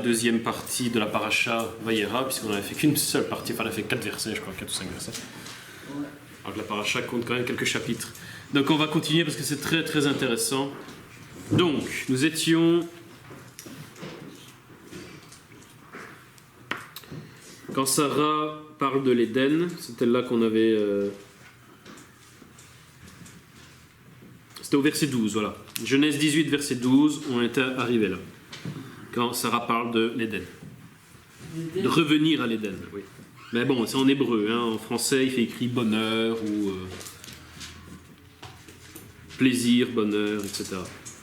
deuxième partie de la paracha Vayera, puisqu'on n'avait fait qu'une seule partie, enfin on a fait 4 versets, je crois, 4 ou 5 versets. Alors que la paracha compte quand même quelques chapitres. Donc on va continuer parce que c'est très très intéressant. Donc, nous étions... Quand Sarah parle de l'Éden, c'était là qu'on avait... C'était au verset 12, voilà. Genèse 18, verset 12, on était arrivé là. Quand Sarah parle de l'Éden. De revenir à l'Éden, oui. Mais bon, c'est en hébreu, hein. En français, il fait écrit bonheur ou plaisir, bonheur, etc.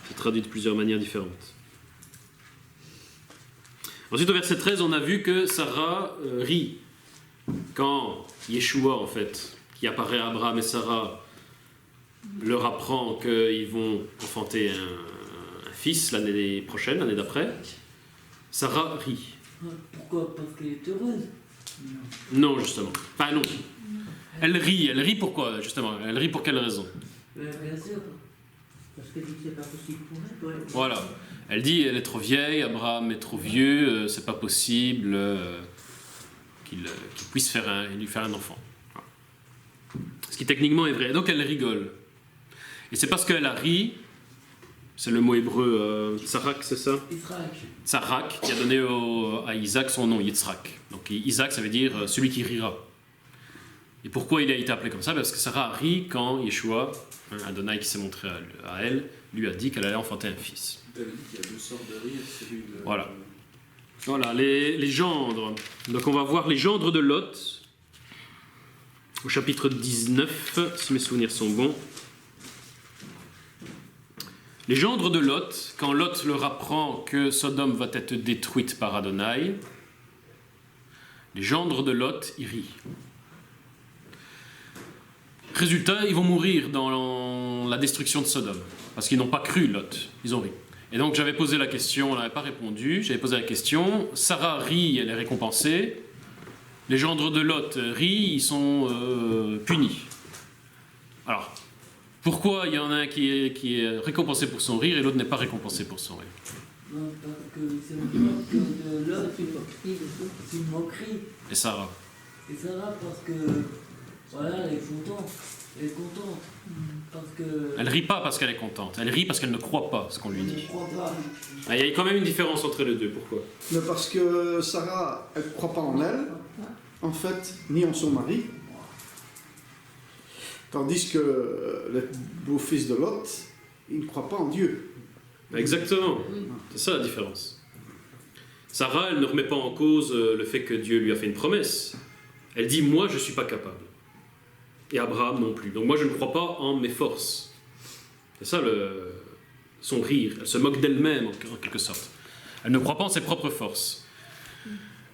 C'est traduit de plusieurs manières différentes. Ensuite, au verset 13, on a vu que Sarah rit quand Yeshua, en fait, qui apparaît à Abraham et Sarah, leur apprend qu'ils vont enfanter un fils l'année prochaine, l'année d'après. Sarah rit. Pourquoi? Parce qu'elle est heureuse? Non, justement. Enfin, non. Elle rit pourquoi, justement? Elle rit pour quelle raison? Bien sûr. Parce qu'elle dit que c'est pas possible pour elle. Voilà. Elle dit elle est trop vieille, Abraham est trop vieux, c'est pas possible qu'il puisse lui faire un enfant. Voilà. Ce qui techniquement est vrai. Donc elle rigole. Et c'est parce qu'elle a ri, c'est le mot hébreu Tsarak, c'est ça? Tsarak, qui a donné à Isaac son nom, Yitzhak. Donc Isaac, ça veut dire celui qui rira. Et pourquoi il a été appelé comme ça? Parce que Sarah rit quand Yeshua, Adonai qui s'est montré à elle, lui a dit qu'elle allait enfanter un fils. Il y a 2 sortes de rire, celui de... Voilà. Voilà, les gendres. Donc on va voir les gendres de Lot, au chapitre 19, si mes souvenirs sont bons. Les gendres de Lot, quand Lot leur apprend que Sodome va être détruite par Adonai, les gendres de Lot, ils rient. Résultat, ils vont mourir dans la destruction de Sodome, parce qu'ils n'ont pas cru Lot, ils ont ri. Et donc j'avais posé la question, on n'avait pas répondu, j'avais posé la question, Sarah rit, elle est récompensée, les gendres de Lot rient, ils sont punis. Alors, pourquoi il y en a un qui est récompensé pour son rire et l'autre n'est pas récompensé pour son rire? Non, parce que c'est une moquerie de l'autre, c'est une moquerie. Et Sarah? Et Sarah, parce que, voilà, elle est contente. Elle est contente. Parce que... Elle rit pas parce qu'elle est contente, elle rit parce qu'elle ne croit pas ce qu'on lui Elle dit. ne croit pas. Ah, il y a quand même une différence entre les deux, pourquoi? Mais parce que Sarah, elle ne croit pas en elle, en fait, ni en son mari. Tandis que le beau-fils de Lot, il ne croit pas en Dieu. Exactement, c'est ça la différence. Sarah, elle ne remet pas en cause le fait que Dieu lui a fait une promesse. Elle dit, moi je ne suis pas capable. Et Abraham non plus. Donc moi je ne crois pas en mes forces. C'est ça son rire. Elle se moque d'elle-même en quelque sorte. Elle ne croit pas en ses propres forces.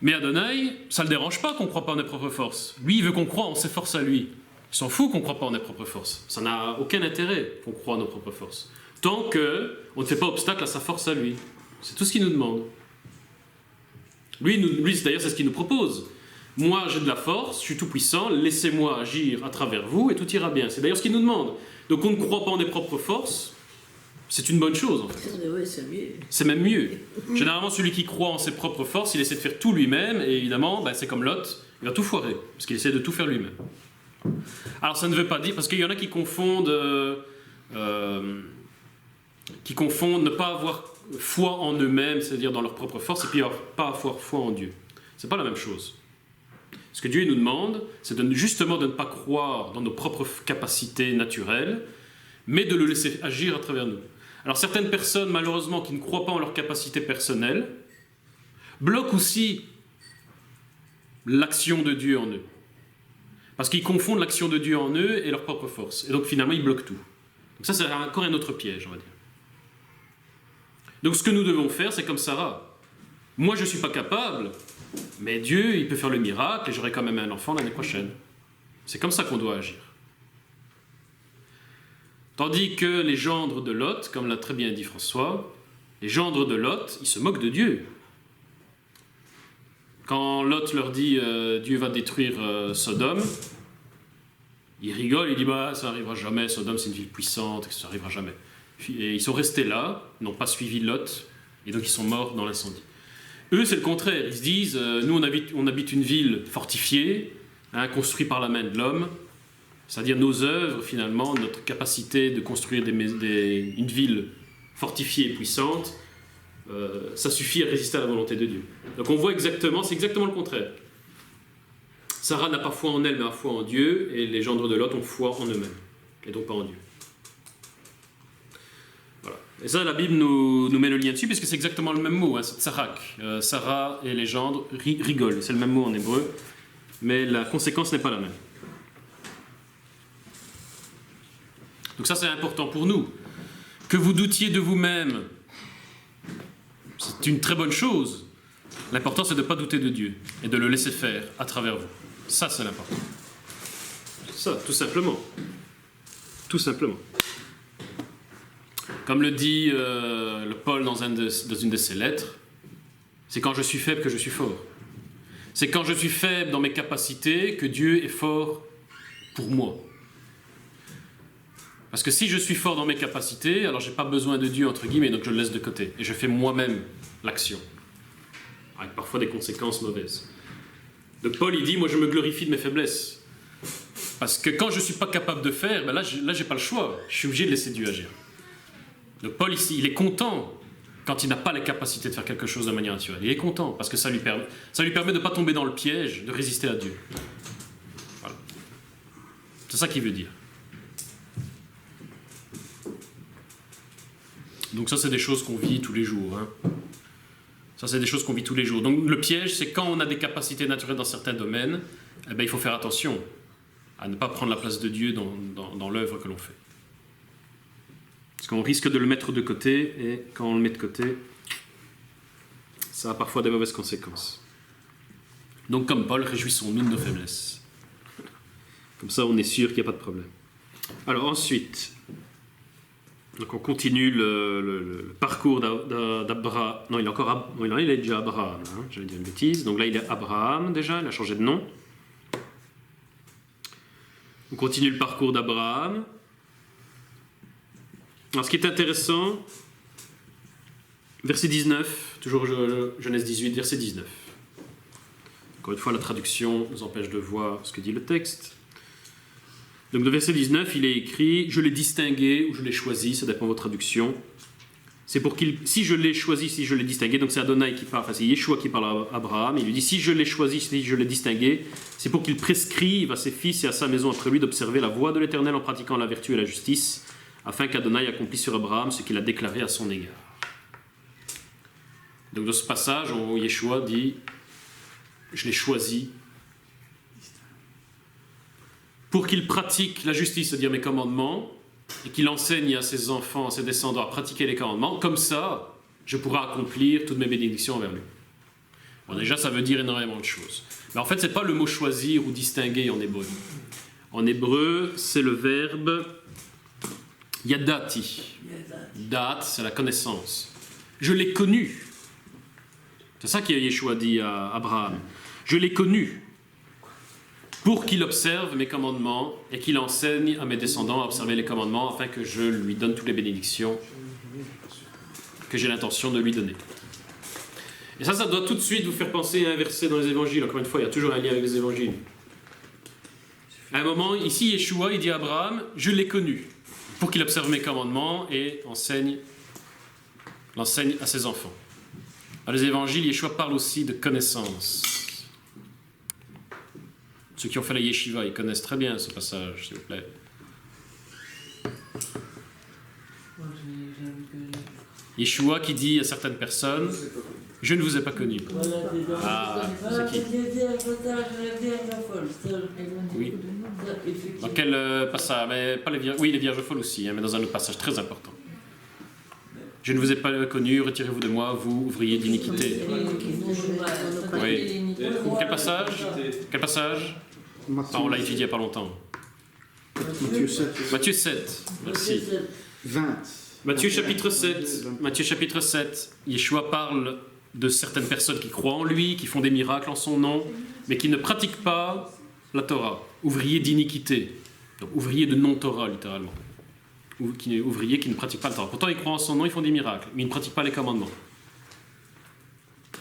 Mais Adonai, ça ne le dérange pas qu'on ne croit pas en ses propres forces. Lui, il veut qu'on croie en ses forces à lui. Il s'en fout qu'on ne croit pas en nos propres forces. Ça n'a aucun intérêt qu'on croie en nos propres forces. Tant qu'on ne fait pas obstacle à sa force à lui. C'est tout ce qu'il nous demande. Lui d'ailleurs, c'est ce qu'il nous propose. Moi, j'ai de la force, je suis tout puissant, laissez-moi agir à travers vous et tout ira bien. C'est d'ailleurs ce qu'il nous demande. Donc on ne croit pas en nos propres forces, c'est une bonne chose en fait. Oui, c'est mieux. C'est même mieux. Généralement, celui qui croit en ses propres forces, il essaie de faire tout lui-même et évidemment, c'est comme Lot, il va tout foirer parce qu'il essaie de tout faire lui-même. Alors ça ne veut pas dire, parce qu'il y en a qui confondent ne pas avoir foi en eux-mêmes, c'est-à-dire dans leur propre force, et puis pas avoir foi en Dieu. C'est pas la même chose. Ce que Dieu nous demande, c'est justement de ne pas croire dans nos propres capacités naturelles, mais de le laisser agir à travers nous. Alors certaines personnes, malheureusement, qui ne croient pas en leurs capacités personnelles, bloquent aussi l'action de Dieu en eux. Parce qu'ils confondent l'action de Dieu en eux et leur propre force. Et donc finalement, ils bloquent tout. Donc ça, c'est encore un autre piège, on va dire. Donc ce que nous devons faire, c'est comme Sarah. Moi, je ne suis pas capable, mais Dieu, il peut faire le miracle et j'aurai quand même un enfant l'année prochaine. C'est comme ça qu'on doit agir. Tandis que les gendres de Lot, comme l'a très bien dit François, les gendres de Lot, ils se moquent de Dieu. Quand Lot leur dit Dieu va détruire Sodome, ils rigolent, ils disent ça n'arrivera jamais, Sodome c'est une ville puissante, ça n'arrivera jamais. Et ils sont restés là, n'ont pas suivi Lot, et donc ils sont morts dans l'incendie. Eux, c'est le contraire. Ils se disent, nous, on habite une ville fortifiée, construite par la main de l'homme. C'est-à-dire nos œuvres, finalement, notre capacité de construire une ville fortifiée et puissante, ça suffit à résister à la volonté de Dieu. Donc on voit exactement, c'est exactement le contraire. Sarah n'a pas foi en elle, mais a foi en Dieu, et les gendres de Lot ont foi en eux-mêmes, et donc pas en Dieu. Voilà. Et ça, la Bible nous met le lien dessus, puisque c'est exactement le même mot, c'est tsarak. Sarah et les gendres rigolent, c'est le même mot en hébreu, mais la conséquence n'est pas la même. Donc ça, c'est important pour nous. Que vous doutiez de vous-même, c'est une très bonne chose. L'important, c'est de ne pas douter de Dieu et de le laisser faire à travers vous. Ça, c'est l'important. Ça, tout simplement. Tout simplement. Comme le dit le Paul dans une de ses lettres, c'est quand je suis faible que je suis fort. C'est quand je suis faible dans mes capacités que Dieu est fort pour moi. Parce que si je suis fort dans mes capacités, alors je n'ai pas besoin de Dieu, entre guillemets, donc je le laisse de côté. Et je fais moi-même l'action. Avec parfois des conséquences mauvaises. Donc Paul, il dit, moi je me glorifie de mes faiblesses. Parce que quand je ne suis pas capable de faire, ben là je n'ai pas le choix. Je suis obligé de laisser Dieu agir. Donc Paul, ici, il est content quand il n'a pas la capacité de faire quelque chose de manière naturelle. Il est content, parce que ça lui permet de ne pas tomber dans le piège, de résister à Dieu. Voilà. C'est ça qu'il veut dire. Donc ça, c'est des choses qu'on vit tous les jours. Ça, c'est des choses qu'on vit tous les jours. Donc le piège, c'est quand on a des capacités naturelles dans certains domaines, eh ben, il faut faire attention à ne pas prendre la place de Dieu dans l'œuvre que l'on fait. Parce qu'on risque de le mettre de côté, et quand on le met de côté, ça a parfois des mauvaises conséquences. Donc comme Paul, réjouissons-nous de nos faiblesses. Comme ça, on est sûr qu'il n'y a pas de problème. Alors ensuite... Donc on continue le parcours d'Abraham. Non, il est déjà Abraham, j'allais dire une bêtise. Donc là, il est Abraham déjà, il a changé de nom. On continue le parcours d'Abraham. Alors ce qui est intéressant, verset 19, toujours Genèse 18, verset 19. Encore une fois, la traduction nous empêche de voir ce que dit le texte. Donc, le verset 19, il est écrit « Je l'ai distingué » ou « Je l'ai choisi », ça dépend de votre traduction. C'est pour qu'il... Si je l'ai choisi, si je l'ai distingué, donc c'est Adonai qui parle, enfin c'est Yeshua qui parle à Abraham, il lui dit « Si je l'ai choisi, si je l'ai distingué, c'est pour qu'il prescrive à ses fils et à sa maison après lui d'observer la voie de l'Éternel en pratiquant la vertu et la justice, afin qu'Adonai accomplisse sur Abraham ce qu'il a déclaré à son égard. » Donc, dans ce passage, Yeshua dit « Je l'ai choisi » pour qu'il pratique la justice, c'est-à-dire mes commandements, et qu'il enseigne à ses enfants, à ses descendants à pratiquer les commandements, comme ça, je pourrai accomplir toutes mes bénédictions envers lui. Bon, déjà, ça veut dire énormément de choses. Mais en fait, ce n'est pas le mot choisir ou distinguer en hébreu. En hébreu, c'est le verbe yadati. Dat, c'est la connaissance. Je l'ai connu. C'est ça que Yeshua dit à Abraham. Je l'ai connu. Pour qu'il observe mes commandements et qu'il enseigne à mes descendants à observer les commandements afin que je lui donne toutes les bénédictions que j'ai l'intention de lui donner. Et ça doit tout de suite vous faire penser à un verset dans les évangiles. Encore une fois, il y a toujours un lien avec les évangiles. À un moment, ici, Yeshua, il dit à Abraham, je l'ai connu, pour qu'il observe mes commandements et l'enseigne à ses enfants. Dans les évangiles, Yeshua parle aussi de connaissance. Ceux qui ont fait la yeshiva, ils connaissent très bien ce passage, s'il vous plaît. Yeshua qui dit à certaines personnes, je ne vous ai pas connu. Ah, c'est qui? Oui. Dans quel passage? Mais pas les vierges, oui, les vierges folles aussi, mais dans un autre passage très important. Je ne vous ai pas connu, retirez-vous de moi, vous, ouvriers d'iniquité. Oui. Quel passage? Quel passage? Enfin, on l'a étudié il n'y a pas longtemps. Matthieu 7. Matthieu 7, merci. 20. Matthieu chapitre 7. Matthieu chapitre 7. Yeshua parle de certaines personnes qui croient en lui, qui font des miracles en son nom, mais qui ne pratiquent pas la Torah. Ouvriers d'iniquité. Donc ouvriers de non-Torah, littéralement. Ouvriers qui ne pratiquent pas la Torah. Pourtant, ils croient en son nom, ils font des miracles, mais ils ne pratiquent pas les commandements.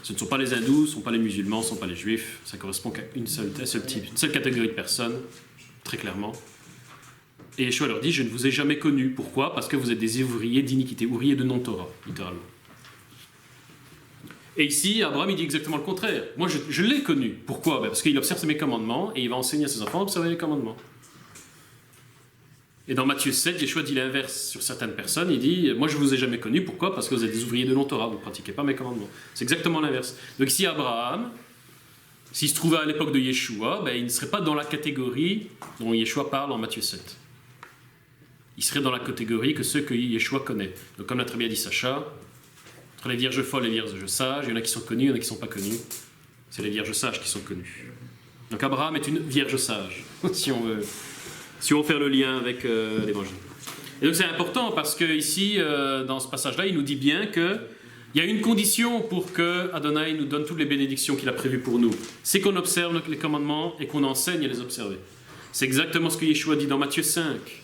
Ce ne sont pas les hindous, ce ne sont pas les musulmans, ce ne sont pas les juifs. Ça correspond qu'à une seule catégorie de personnes, très clairement. Et Yeshua leur dit, je ne vous ai jamais connus. Pourquoi? Parce que vous êtes des ouvriers d'iniquité, ouvriers de non-Torah, littéralement. Et ici, Abraham, il dit exactement le contraire. Moi, je l'ai connu. Pourquoi? Parce qu'il observe mes commandements et il va enseigner à ses enfants à observer les commandements. Et dans Matthieu 7, Yeshua dit l'inverse sur certaines personnes. Il dit, moi, je ne vous ai jamais connu. Pourquoi? Parce que vous êtes des ouvriers de non-Torah, vous ne pratiquez pas mes commandements. C'est exactement l'inverse. Donc ici, Abraham, s'il se trouvait à l'époque de Yeshua, il ne serait pas dans la catégorie dont Yeshua parle en Matthieu 7. Il serait dans la catégorie que ceux que Yeshua connaît. Donc comme l'a très bien dit Sacha, entre les vierges folles et les vierges sages, il y en a qui sont connus, il y en a qui ne sont pas connus. C'est les vierges sages qui sont connues. Donc Abraham est une vierge sage, si on veut faire le lien avec l'évangile. Et donc c'est important parce que ici, dans ce passage-là, il nous dit bien qu'il y a une condition pour que Adonai nous donne toutes les bénédictions qu'il a prévues pour nous. C'est qu'on observe les commandements et qu'on enseigne à les observer. C'est exactement ce que Yeshua dit dans Matthieu 5.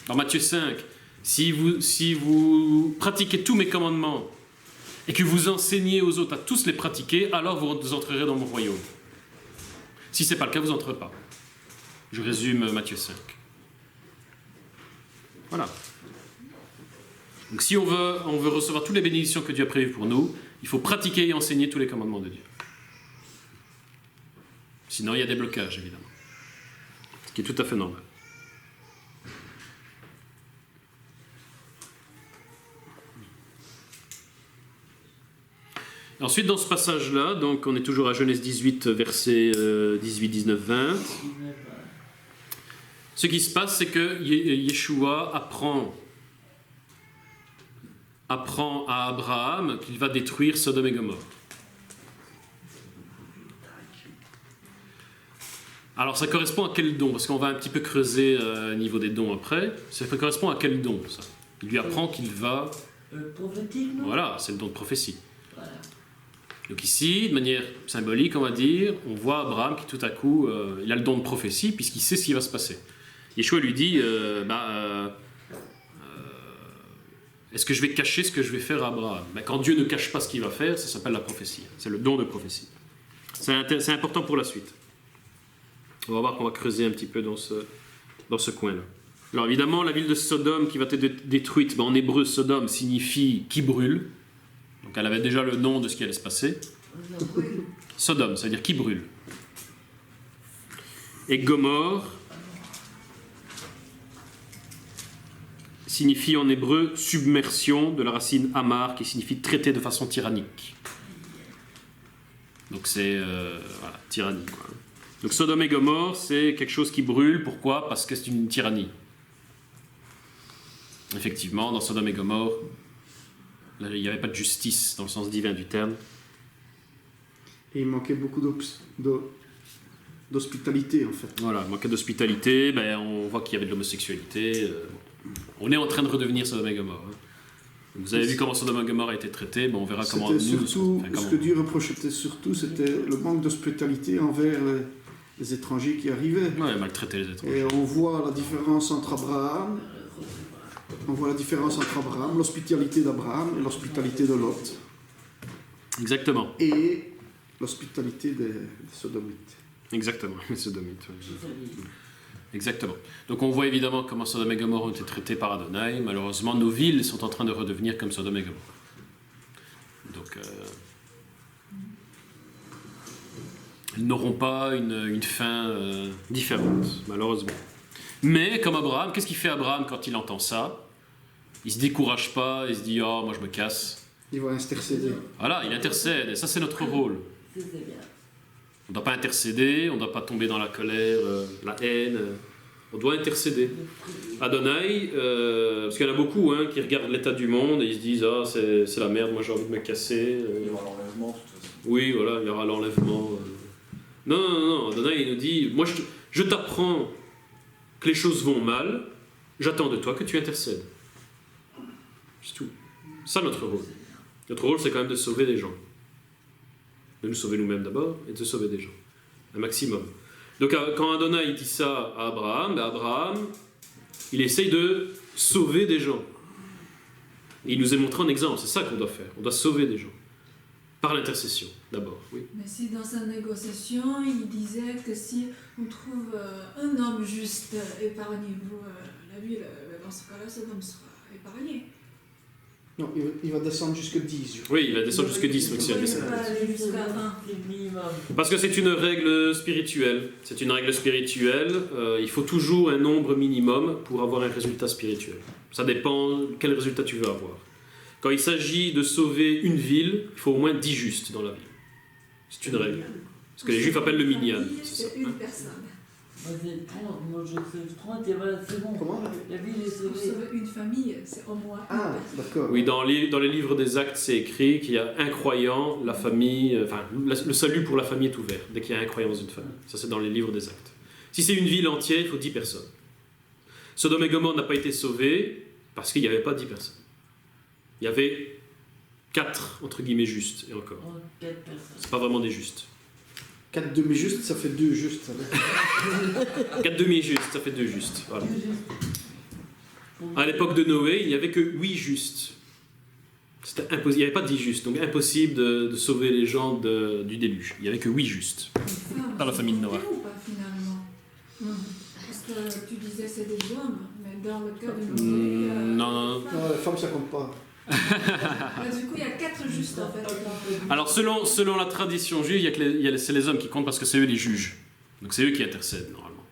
Dans Matthieu 5, si vous pratiquez tous mes commandements et que vous enseignez aux autres à tous les pratiquer, alors vous entrerez dans mon royaume. Si ce n'est pas le cas, vous n'entrez pas. Je résume Matthieu 5. Voilà. Donc si on veut recevoir toutes les bénédictions que Dieu a prévues pour nous, il faut pratiquer et enseigner tous les commandements de Dieu. Sinon, il y a des blocages, évidemment. Ce qui est tout à fait normal. Ensuite, dans ce passage-là, donc on est toujours à Genèse 18, versets 18, 19, 20. Ce qui se passe, c'est que Yeshua apprend à Abraham qu'il va détruire Sodome et Gomorrhe. Alors ça correspond à quel don? Parce qu'on va un petit peu creuser au niveau des dons après. Ça correspond à quel don, ça? Il lui apprend qu'il va... prophétique, non? Voilà, c'est le don de prophétie. Voilà. Donc ici, de manière symbolique, on va dire, on voit Abraham qui tout à coup, il a le don de prophétie puisqu'il sait ce qui va se passer. Yeshua lui dit, est-ce que je vais cacher ce que je vais faire à Abraham? Quand Dieu ne cache pas ce qu'il va faire, ça s'appelle la prophétie. C'est le don de prophétie. C'est important pour la suite. On va voir qu'on va creuser un petit peu dans ce coin-là. Alors évidemment, la ville de Sodome qui va être détruite, en hébreu, Sodome signifie qui brûle. Donc elle avait déjà le nom de ce qui allait se passer. Sodome, ça veut dire qui brûle. Et Gomorrhe signifie en hébreu submersion de la racine amar qui signifie traiter de façon tyrannique. Donc c'est tyrannie, quoi. Donc Sodome et Gomorrhe, c'est quelque chose qui brûle. Pourquoi? Parce que c'est une tyrannie. Effectivement, dans Sodome et Gomorrhe, là, il n'y avait pas de justice dans le sens divin du terme. Et il manquait beaucoup d'hospitalité, en fait. Voilà, il manquait d'hospitalité, on voit qu'il y avait de l'homosexualité. On est en train de redevenir Sodome et Gomorrhe. Vous avez vu comment Sodome et Gomorrhe a été traité, on verra comment nous... Ce que Dieu reprochait surtout, c'était le manque d'hospitalité envers les étrangers qui arrivaient. Ouais, maltraiter les étrangers. Et on voit la différence entre Abraham, l'hospitalité d'Abraham et l'hospitalité de Lot. Exactement. Et l'hospitalité des Sodomites. Exactement, les Sodomites. Ouais. Exactement. Donc on voit évidemment comment Sodome et Gomorrhe ont été traités par Adonai. Malheureusement, nos villes sont en train de redevenir comme Sodome et Gomorrhe. Donc, elles n'auront pas une fin différente, malheureusement. Mais comme Abraham, qu'est-ce qu'il fait Abraham quand il entend ça? Il ne se décourage pas, il se dit « Oh, moi je me casse ». Il va intercéder. Voilà, il intercède, et ça c'est notre rôle. C'est bien. On ne doit pas intercéder, on ne doit pas tomber dans la colère, la haine. On doit intercéder. Adonai, parce qu'il y en a beaucoup qui regardent l'état du monde et ils se disent « Ah, c'est la merde, moi j'ai envie de me casser. » Il y aura l'enlèvement, de toute façon. Oui, voilà, il y aura l'enlèvement. Non, Adonai il nous dit « Moi je t'apprends que les choses vont mal, j'attends de toi que tu intercèdes. » C'est tout. Ça notre rôle. Notre rôle c'est quand même de sauver des gens. De nous sauver nous-mêmes d'abord et de sauver des gens. Un maximum. Donc quand Adonai dit ça à Abraham, Abraham, il essaye de sauver des gens. Et il nous est montré un exemple, c'est ça qu'on doit faire. On doit sauver des gens. Par l'intercession, d'abord, oui. Mais si dans sa négociation, il disait que si on trouve un homme juste, épargnez-vous la ville, dans ce cas-là, cet homme sera épargné. Non, il va descendre jusqu'à 10. Je crois. Oui, il va descendre jusqu'à 10, Pourquoi donc il ne peut pas aller jusqu'à 1? Le minimum. Parce que c'est une règle spirituelle. C'est une règle spirituelle. Il faut toujours un nombre minimum pour avoir un résultat spirituel. Ça dépend quel résultat tu veux avoir. Quand il s'agit de sauver une ville, il faut au moins 10 justes dans la ville. C'est une règle. Ce que les Juifs appellent le minyan. C'est ça. C'est une personne. Moi c'est 30, moi je sais 30 et voilà, c'est bon. Comment? La ville est Pour sauvée. sauver une famille, c'est au moins une Ah, personne. d'accord. Oui, dans les livres des Actes, c'est écrit qu'il y a un croyant, la famille, le salut pour la famille est ouvert, dès qu'il y a un croyant dans une famille. Ça, c'est dans les livres des Actes. Si c'est une ville entière, il faut 10 personnes. Sodome et Gomorrhe n'a pas été sauvé parce qu'il n'y avait pas 10 personnes. Il y avait 4, entre guillemets, justes, et encore. 4 personnes. C'est pas vraiment des justes. 4 demi-justes, ça fait 2 justes. Ça va. 4 demi-justes, ça fait 2 justes. Voilà. À l'époque de Noé, il n'y avait que 8 justes. C'était impossible. Il n'y avait pas 10 justes, donc impossible de sauver les gens du déluge. Il n'y avait que 8 justes. Les femmes Par la famille de sont Noé. sauvées ou pas finalement? Parce que tu disais c'est des hommes, mais dans le cas de Noé. Non. les femmes. Non, la femme, ça compte pas. Du coup, il y a 4 justes en fait. Alors, selon la tradition juive, c'est les hommes qui comptent parce que c'est eux les juges. Donc, c'est eux qui intercèdent, normalement.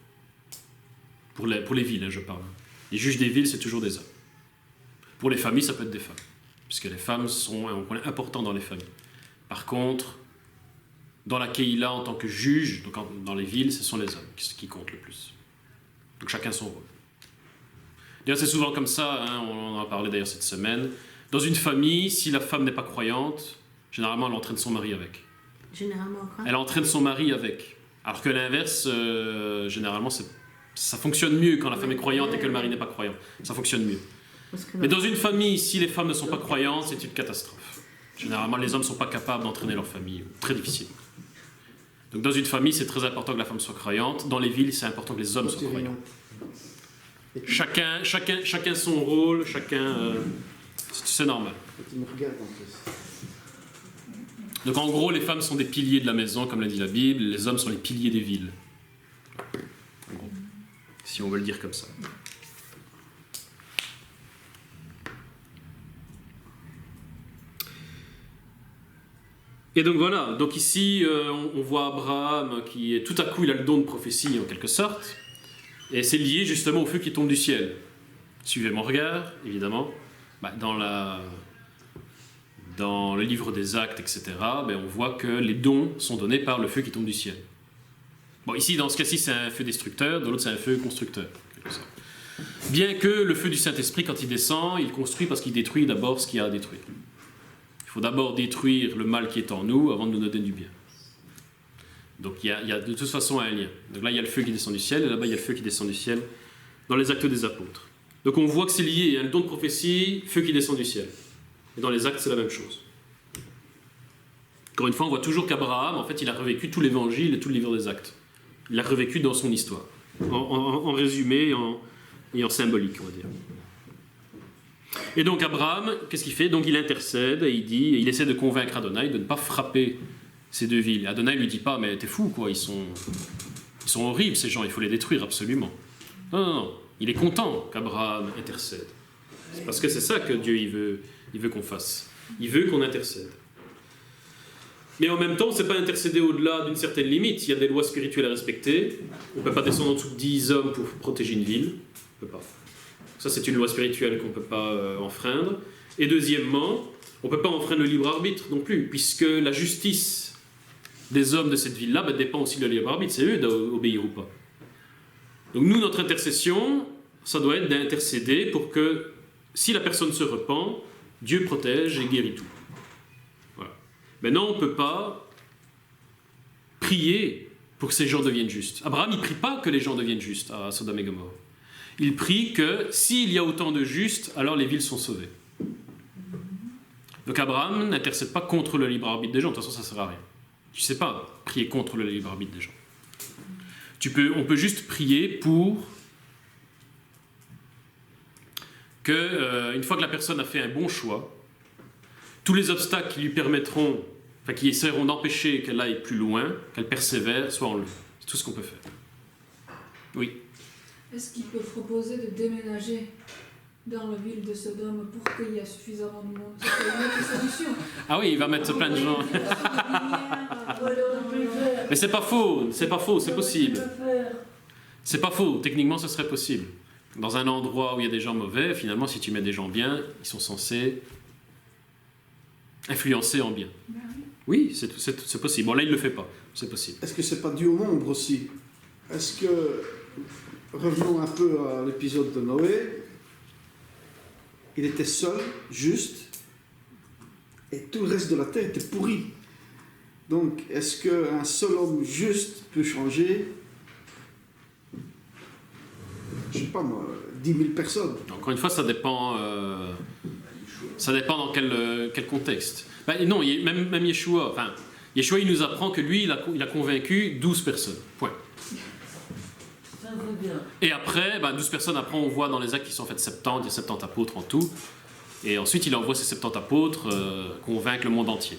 Pour les villes, hein, je parle. Les juges des villes, c'est toujours des hommes. Pour les familles, ça peut être des femmes. Puisque les femmes sont un point important dans les familles. Par contre, dans la Keïla, en tant que juge, donc dans les villes, ce sont les hommes qui comptent le plus. Donc, chacun son rôle. D'ailleurs, c'est souvent comme ça, hein, on en a parlé d'ailleurs cette semaine. Dans une famille, si la femme n'est pas croyante, généralement elle entraîne son mari avec. Généralement, quoi. Elle entraîne son mari avec. Alors que l'inverse, généralement, ça fonctionne mieux quand la femme est croyante et que le mari n'est pas croyant. Ça fonctionne mieux. Parce que Mais dans une famille, si les femmes ne sont pas croyantes, c'est une catastrophe. Généralement, les hommes ne sont pas capables d'entraîner leur famille. Très difficile. Donc dans une famille, c'est très important que la femme soit croyante. Dans les villes, c'est important que les hommes soient croyants. Chacun son rôle, c'est normal. Il me regarde en plus. Donc en gros, les femmes sont des piliers de la maison, comme l'a dit la Bible, les hommes sont les piliers des villes. En gros, si on veut le dire comme ça. Et donc voilà, donc ici on voit Abraham qui est tout à coup il a le don de prophétie en quelque sorte, et c'est lié justement au feu qui tombe du ciel. Suivez mon regard, évidemment. Dans le livre des Actes, etc., on voit que les dons sont donnés par le feu qui tombe du ciel. Bon, ici, dans ce cas-ci, c'est un feu destructeur, dans l'autre, c'est un feu constructeur. En quelque sorte. Bien que le feu du Saint-Esprit, quand il descend, il construit parce qu'il détruit d'abord ce qu'il y a à détruire. Il faut d'abord détruire le mal qui est en nous avant de nous donner du bien. Donc il y a de toute façon un lien. Donc là, il y a le feu qui descend du ciel, et là-bas, il y a le feu qui descend du ciel dans les Actes des Apôtres. Donc on voit que c'est lié, il y a le don de prophétie, feu qui descend du ciel. Et dans les Actes, c'est la même chose. Encore une fois, on voit toujours qu'Abraham, en fait, il a revécu tout l'évangile et tout le livre des Actes. Il l'a revécu dans son histoire, en résumé et en symbolique, on va dire. Et donc Abraham, qu'est-ce qu'il fait? Donc il intercède et il essaie de convaincre Adonai de ne pas frapper ces deux villes. Et Adonai lui dit pas, mais t'es fou quoi, ils sont horribles ces gens, il faut les détruire absolument. Non. Il est content qu'Abraham intercède. C'est parce que c'est ça que Dieu il veut qu'on fasse. Il veut qu'on intercède. Mais en même temps, on ne sait pas intercéder au-delà d'une certaine limite. Il y a des lois spirituelles à respecter. On ne peut pas descendre en dessous de 10 hommes pour protéger une ville. On ne peut pas. Ça, c'est une loi spirituelle qu'on ne peut pas enfreindre. Et deuxièmement, on ne peut pas enfreindre le libre arbitre non plus, puisque la justice des hommes de cette ville-là dépend aussi de leur libre arbitre. C'est eux d'obéir ou pas. Donc nous, notre intercession, ça doit être d'intercéder pour que, si la personne se repent, Dieu protège et guérit tout. Voilà. Maintenant, on ne peut pas prier pour que ces gens deviennent justes. Abraham, il ne prie pas que les gens deviennent justes à Sodome et Gomorrhe. Il prie que s'il y a autant de justes, alors les villes sont sauvées. Donc Abraham n'intercède pas contre le libre arbitre des gens, de toute façon ça ne sert à rien. Tu ne sais pas prier contre le libre arbitre des gens. On peut juste prier pour que, une fois que la personne a fait un bon choix, tous les obstacles qui lui permettront enfin qui essaieront d'empêcher qu'elle aille plus loin, qu'elle persévère, soit enlevés. C'est tout ce qu'on peut faire. Oui. Est-ce qu'ils peuvent proposer de déménager dans la ville de Sodome pour qu'il y ait suffisamment de monde? C'est une autre solution. Ah oui, il va mettre plein de gens. Mais c'est pas faux, c'est possible. C'est pas faux, techniquement ce serait possible. Dans un endroit où il y a des gens mauvais, finalement, si tu mets des gens bien, ils sont censés influencer en bien. Oui, c'est possible. Bon, là, il ne le fait pas, c'est possible. Est-ce que c'est pas dû au nombre aussi? Est-ce que, revenons un peu à l'épisode de Noé, il était seul, juste, et tout le reste de la terre était pourri. Donc, est-ce qu'un seul homme juste peut changer, je sais pas moi, 10 000 personnes? Encore une fois, ça dépend dans quel contexte. Ben, non, même Yeshua, enfin, Yeshua, il nous apprend que lui, il a convaincu 12 personnes. Point. Ça va bien. Et après, 12 personnes, après, on voit dans les actes qu'ils sont en fait 70, il y a 70 apôtres en tout. Et ensuite, il envoie ces 70 apôtres convaincre le monde entier.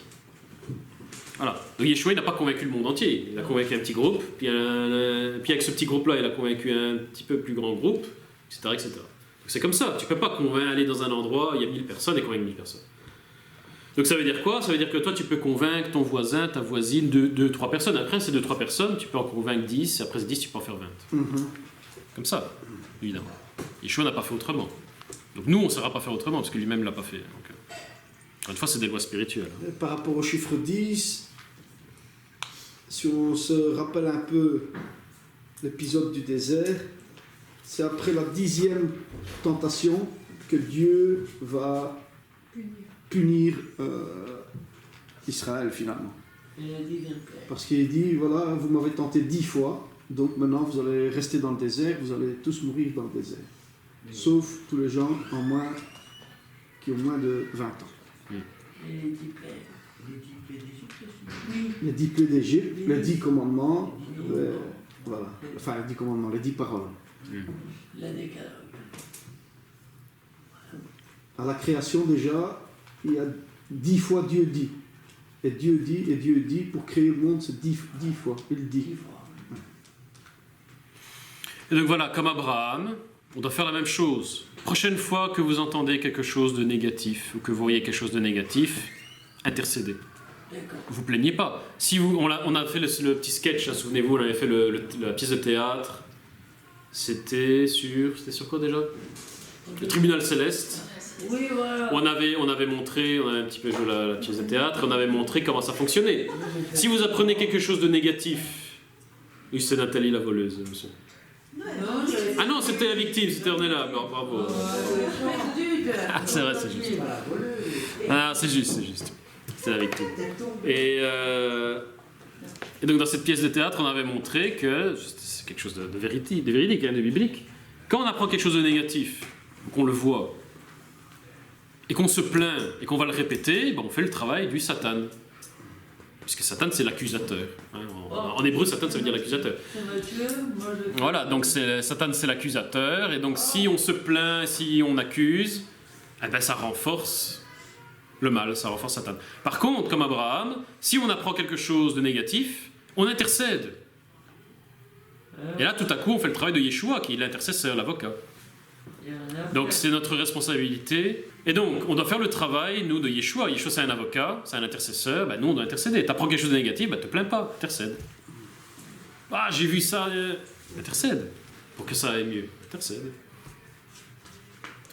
Voilà. Donc Yeshua, il n'a pas convaincu le monde entier. Il a convaincu un petit groupe, puis avec ce petit groupe-là, il a convaincu un petit peu plus grand groupe, etc. etc. Donc c'est comme ça. Tu ne peux pas aller dans un endroit, il y a 1000 personnes et convaincre 1000 personnes. Donc ça veut dire quoi? Ça veut dire que toi, tu peux convaincre ton voisin, ta voisine, 2-3 personnes. Après, ces 2-3 personnes, tu peux en convaincre 10, et après ces 10, tu peux en faire 20. Comme ça, évidemment. Yeshua n'a pas fait autrement. Donc nous, on ne saura pas faire autrement, parce que lui-même ne l'a pas fait. Donc, encore une fois, c'est des lois spirituelles. Et par rapport au chiffre 10, si on se rappelle un peu l'épisode du désert, c'est après la 10e tentation que Dieu va punir Israël finalement. Parce qu'il dit, voilà, vous m'avez tenté 10 fois, donc maintenant vous allez rester dans le désert, vous allez tous mourir dans le désert. Sauf tous les gens qui ont moins de 20 ans. Et les 10 plaies d'Égypte aussi. Les 10 plaies d'Égypte, les 10 commandements, voilà. Enfin les 10 commandements, les 10 paroles. La décalogue. À la création déjà, il y a 10 fois Dieu dit. Et Dieu dit, et Dieu dit, pour créer le monde, c'est 10 fois, il dit. 10 fois. Et donc voilà, comme Abraham, on doit faire la même chose. Prochaine fois que vous entendez quelque chose de négatif, ou que vous voyez quelque chose de négatif, intercédez. D'accord. Vous plaignez pas. Si on a fait le petit sketch, là, souvenez-vous, on avait fait la pièce de théâtre. C'était sur quoi déjà? Le tribunal céleste. Oui, voilà. On avait montré, on avait un petit peu joué la pièce de théâtre, on avait montré comment ça fonctionnait. Si vous apprenez quelque chose de négatif, oui, c'est Nathalie la voleuse, monsieur. Ah non, c'était la victime, c'était Ornella, bravo. Ah, c'est vrai, c'est juste. Ah, c'est juste. C'est la victime. Et donc dans cette pièce de théâtre, on avait montré que c'est quelque chose de véridique, de biblique. Quand on apprend quelque chose de négatif, qu'on le voit, et qu'on se plaint, et qu'on va le répéter, on fait le travail du Satan. Puisque Satan, c'est l'accusateur. En hébreu, Satan, ça veut dire l'accusateur. Voilà, donc Satan, c'est l'accusateur. Et donc, si on se plaint, si on accuse, ça renforce le mal, ça renforce Satan. Par contre, comme Abraham, si on apprend quelque chose de négatif, on intercède. Et là, tout à coup, on fait le travail de Yeshua, qui est l'intercesseur, l'avocat. Donc, c'est notre responsabilité. Et donc, on doit faire le travail, nous, de Yeshua. Yeshua, c'est un avocat, c'est un intercesseur. Nous, on doit intercéder. Tu apprends quelque chose de négatif, te plains pas, intercède. Ah, j'ai vu ça, intercède. Pour que ça aille mieux, intercède.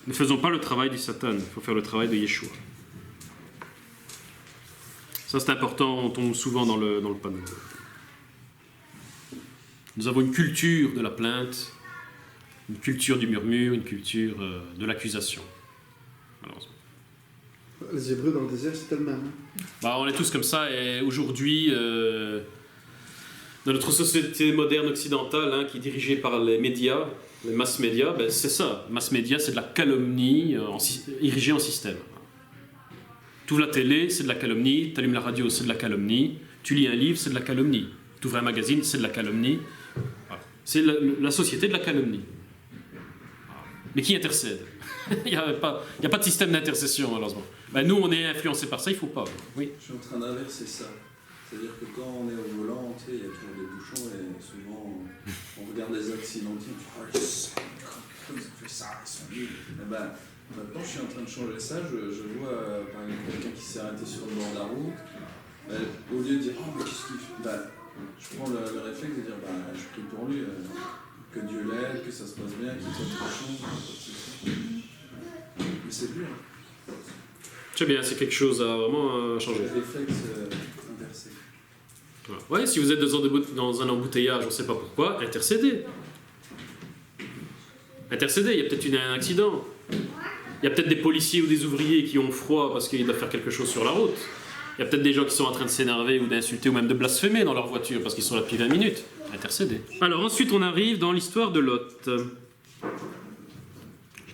Ne faisons pas le travail du Satan, il faut faire le travail de Yeshua. Ça, c'est important, on tombe souvent dans le panneau. Nous avons une culture de la plainte, une culture du murmure, une culture de l'accusation. Malheureusement. Les Hébreux dans le désert, c'était le même. On est tous comme ça, et aujourd'hui, dans notre société moderne occidentale, qui est dirigée par les médias, les mass médias, c'est ça. Mass médias, c'est de la calomnie érigée en système. Tu ouvres la télé, c'est de la calomnie. Tu allumes la radio, c'est de la calomnie. Tu lis un livre, c'est de la calomnie. Tu ouvres un magazine, c'est de la calomnie. Voilà. C'est la société de la calomnie. Voilà. Mais qui intercède? Il n'y a pas de système d'intercession, malheureusement. Ben, nous, on est influencé par ça, il ne faut pas. Oui. Je suis en train d'inverser ça. C'est-à-dire que quand on est au volant, tu sais, il y a toujours des bouchons et souvent on regarde les accidentés, on dit « Oh, ils ont fait ça, ils sont nuls ». Eh ben, maintenant, je suis en train de changer ça. Je vois, par exemple, quelqu'un qui s'est arrêté sur le bord de la route. Ben, au lieu de dire « Oh, mais qu'est-ce qu'il fait ?» ben, je prends le réflexe de dire « Je prie pour lui, que Dieu l'aide, que ça se passe bien, qu'il soit prochain. » Mais c'est dur. C'est bien, c'est quelque chose à vraiment changer. Le réflexe inversé. Voilà. Ouais, si vous êtes dans un embouteillage, on ne sait pas pourquoi, intercédez. Intercédez, il y a peut-être un accident. Il y a peut-être des policiers ou des ouvriers qui ont froid parce qu'ils doivent faire quelque chose sur la route. Il y a peut-être des gens qui sont en train de s'énerver ou d'insulter ou même de blasphémer dans leur voiture parce qu'ils sont là depuis 20 minutes. Intercédez. Alors ensuite, on arrive dans l'histoire de Lot.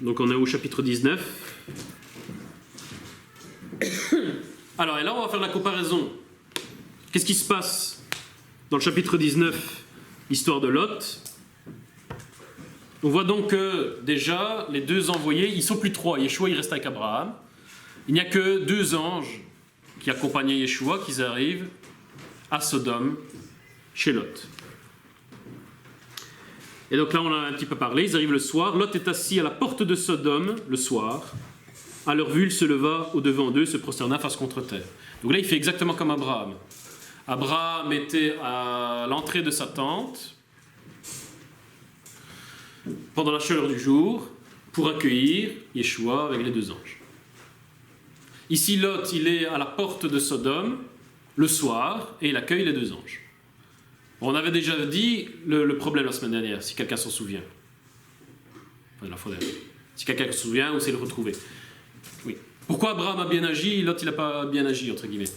Donc on est au chapitre 19. Alors, et là, on va faire la comparaison. Qu'est-ce qui se passe dans le chapitre 19, histoire de Lot? On voit donc que, déjà, les deux envoyés, ils ne sont plus trois. Yeshua, il reste avec Abraham. Il n'y a que deux anges qui accompagnaient Yeshua, qui arrivent à Sodome, chez Lot. Et donc là, on en a un petit peu parlé. Ils arrivent le soir. Lot est assis à la porte de Sodome, le soir. À leur vue, il se leva au-devant d'eux, se prosterna face contre terre. Donc là, il fait exactement comme Abraham. Abraham était à l'entrée de sa tente pendant la chaleur du jour pour accueillir Yeshua avec les deux anges. Ici, Lot, il est à la porte de Sodome le soir et il accueille les deux anges. On avait déjà dit le problème la semaine dernière, si quelqu'un s'en souvient. Enfin, la fois dernière. Si quelqu'un se souvient ou sait le retrouver. Oui. Pourquoi Abraham a bien agi, Lot il n'a pas bien agi, entre guillemets?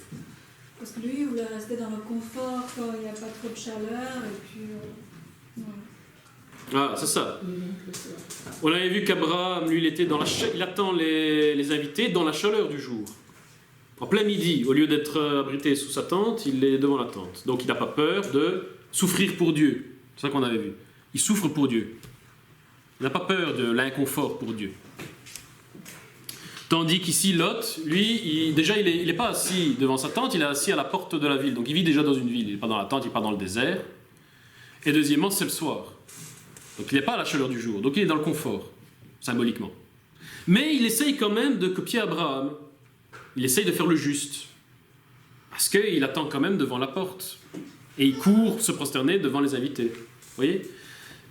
Parce que lui, il voulait rester dans le confort quand il n'y a pas trop de chaleur, et puis... voilà. Ah, c'est ça. On avait vu qu'Abraham, lui, il attend les invités dans la chaleur du jour. En plein midi, au lieu d'être abrité sous sa tente, il est devant la tente. Donc il n'a pas peur de souffrir pour Dieu. C'est ça qu'on avait vu. Il souffre pour Dieu. Il n'a pas peur de l'inconfort pour Dieu. Tandis qu'ici, Lot, lui, il n'est pas assis devant sa tente, il est assis à la porte de la ville. Donc il vit déjà dans une ville, il n'est pas dans la tente, il n'est pas dans le désert. Et deuxièmement, c'est le soir. Donc il n'est pas à la chaleur du jour, donc il est dans le confort, symboliquement. Mais il essaye quand même de copier Abraham. Il essaye de faire le juste. Parce qu'il attend quand même devant la porte. Et il court se prosterner devant les invités. Vous voyez?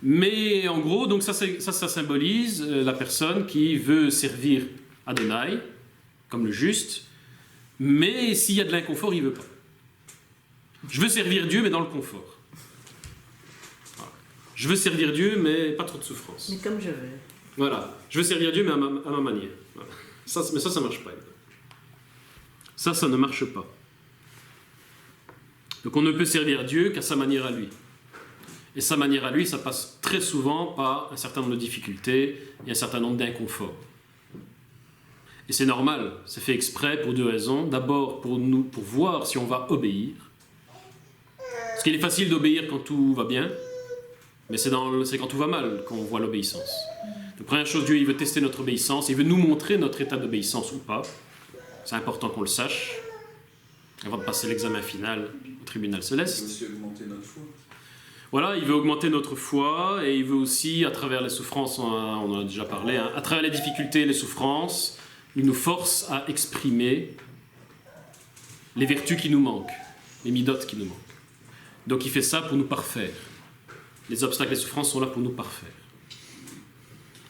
Mais en gros, donc ça symbolise la personne qui veut servir Adonai, comme le juste, mais s'il y a de l'inconfort, il ne veut pas. Je veux servir Dieu, mais dans le confort. Voilà. Je veux servir Dieu, mais pas trop de souffrance. Mais comme je veux. Voilà. Je veux servir Dieu, mais à ma manière. Voilà. Mais ça ne marche pas. Ça ne marche pas. Donc on ne peut servir Dieu qu'à sa manière à lui. Et sa manière à lui, ça passe très souvent par un certain nombre de difficultés et un certain nombre d'inconforts. Et c'est normal, c'est fait exprès pour deux raisons. D'abord, pour voir si on va obéir. Parce qu'il est facile d'obéir quand tout va bien, mais c'est quand tout va mal qu'on voit l'obéissance. La première chose, Dieu, il veut tester notre obéissance, il veut nous montrer notre état d'obéissance ou pas. C'est important qu'on le sache, avant de passer l'examen final au tribunal céleste. Il veut aussi augmenter notre foi. Voilà, il veut augmenter notre foi, et il veut aussi, à travers les souffrances, on en a déjà parlé, à travers les difficultés et les souffrances, il nous force à exprimer les vertus qui nous manquent, les midotes qui nous manquent. Donc il fait ça pour nous parfaire. Les obstacles et les souffrances sont là pour nous parfaire.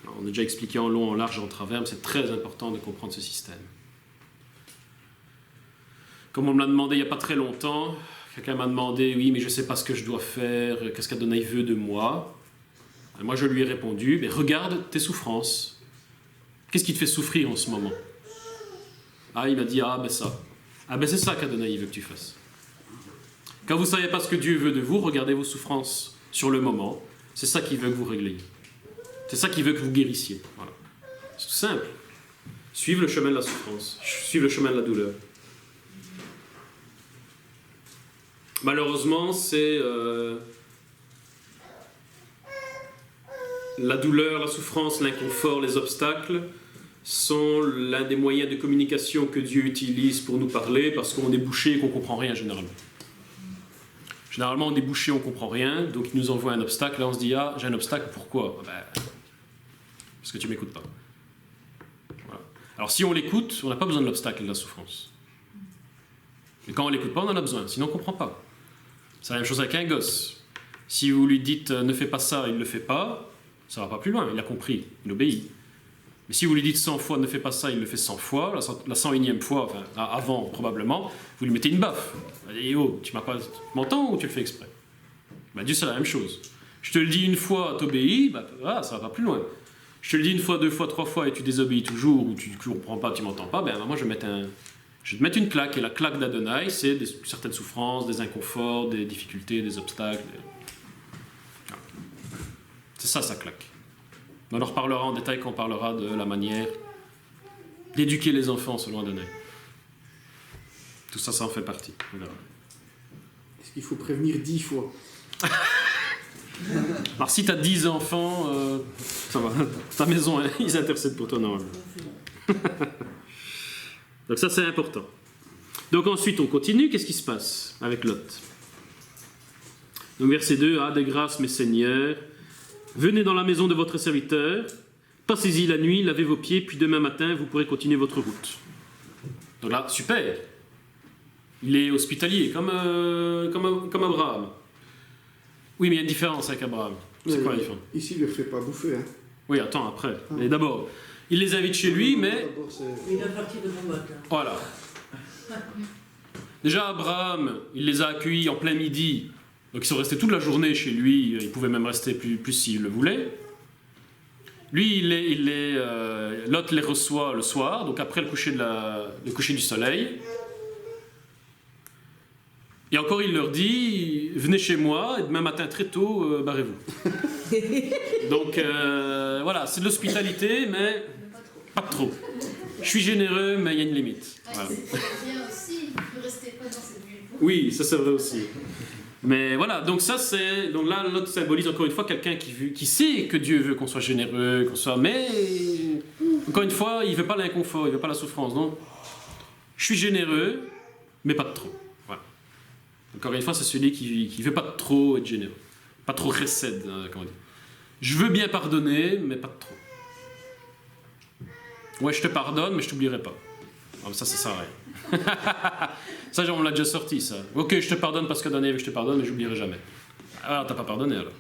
Alors, on a déjà expliqué en long, en large et en travers, mais c'est très important de comprendre ce système. Comme on me l'a demandé il n'y a pas très longtemps, quelqu'un m'a demandé, oui, mais je ne sais pas ce que je dois faire, qu'est-ce qu'Adonai veut de moi? Et moi, je lui ai répondu, mais regarde tes souffrances. Qu'est-ce qui te fait souffrir en ce moment? Ah, il m'a dit, ah ben ça. Ah ben c'est ça qu'Adonai veut que tu fasses. Quand vous ne savez pas ce que Dieu veut de vous, regardez vos souffrances sur le moment. C'est ça qu'il veut que vous régliez. C'est ça qu'il veut que vous guérissiez. Voilà. C'est tout simple. Suivre le chemin de la souffrance. Suivre le chemin de la douleur. Malheureusement, c'est la douleur, la souffrance, l'inconfort, les obstacles, sont l'un des moyens de communication que Dieu utilise pour nous parler, parce qu'on est bouché et qu'on ne comprend rien généralement. Généralement, on est bouché, on ne comprend rien, donc il nous envoie un obstacle, là on se dit « Ah, j'ai un obstacle, pourquoi ?» Parce que tu ne m'écoutes pas. Voilà. Alors si on l'écoute, on n'a pas besoin de l'obstacle et de la souffrance. Mais quand on ne l'écoute pas, on en a besoin, sinon on ne comprend pas. C'est la même chose avec un gosse. Si vous lui dites « Ne fais pas ça », il ne le fait pas, ça ne va pas plus loin, il a compris, il obéit. Mais si vous lui dites 100 fois « ne fais pas ça », il le fait 100 fois, la 101e fois, enfin avant probablement, vous lui mettez une baffe. Et oh, tu m'entends ou tu le fais exprès? Dieu c'est la même chose. Je te le dis une fois, t'obéis, ça va pas plus loin. Je te le dis une fois, deux fois, trois fois et tu désobéis toujours, ou tu ne comprends pas, tu m'entends pas, moi je vais te mettre une claque. Et la claque d'Adonai, c'est certaines souffrances, des inconforts, des difficultés, des obstacles. C'est ça, sa claque. On en reparlera en détail quand on parlera de la manière d'éduquer les enfants selon Adonai. Tout ça, ça en fait partie. On verra. Est-ce qu'il faut prévenir 10 fois? Alors si tu as 10 enfants, ça va. Ta maison, hein, ils intercèdent pour toi normalement. Donc ça, c'est important. Donc ensuite, on continue. Qu'est-ce qui se passe avec Lot? Donc verset 2, « Ah, de grâce, mes seigneurs, venez dans la maison de votre serviteur, passez-y la nuit, lavez vos pieds, puis demain matin, vous pourrez continuer votre route. » Donc là, super. Il est hospitalier, comme Abraham. Oui, mais il y a une différence avec Abraham. C'est quoi la différence? Ici, il ne le fait pas bouffer. Hein. Oui, attends, après. Mais d'abord, il les invite chez lui, mais... Il a parti de bon matin. Voilà. Déjà, Abraham, il les a accueillis en plein midi. Donc ils sont restés toute la journée chez lui, ils pouvaient même rester plus s'ils le voulaient. Lui, Lot les reçoit le soir, donc après le coucher du soleil. Et encore, il leur dit, venez chez moi, et demain matin très tôt, barrez-vous. Donc voilà, c'est de l'hospitalité, mais pas trop. Je suis généreux, mais il y a une limite. Voilà. C'est bien aussi, ne restez pas dans cette ville. Oui, ça c'est vrai aussi. Mais voilà, donc ça c'est... Donc là, l'autre symbolise encore une fois quelqu'un qui sait que Dieu veut qu'on soit généreux, qu'on soit... Mais, encore une fois, il ne veut pas l'inconfort, il ne veut pas la souffrance. Donc, je suis généreux, mais pas de trop. Voilà. Encore une fois, c'est celui qui ne veut pas de trop être généreux. Pas trop chesed, comment dire. Je veux bien pardonner, mais pas de trop. Ouais, je te pardonne, mais je t'oublierai pas. Ah, ça sert à rien. Ça, on l'a déjà sorti, ça. Ok, je te pardonne parce que Daniel veut que je te pardonne, mais j'oublierai jamais. Alors, t'as pas pardonné, alors.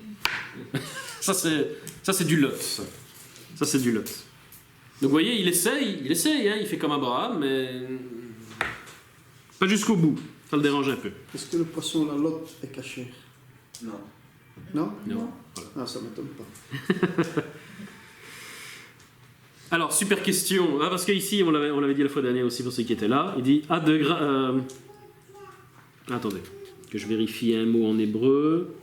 Ça, c'est du Lot, ça. Ça, c'est du Lot. Donc, vous voyez, il essaye, hein, il fait comme Abraham, mais... pas jusqu'au bout. Ça le dérange un peu. Est-ce que le poisson, la lotte, est caché? Non. Non? Non. Ah, ça m'étonne pas. Alors, super question. Ah, parce qu'ici, on l'avait dit la fois dernière aussi pour ceux qui étaient là. Il dit attendez, que je vérifie un mot en hébreu.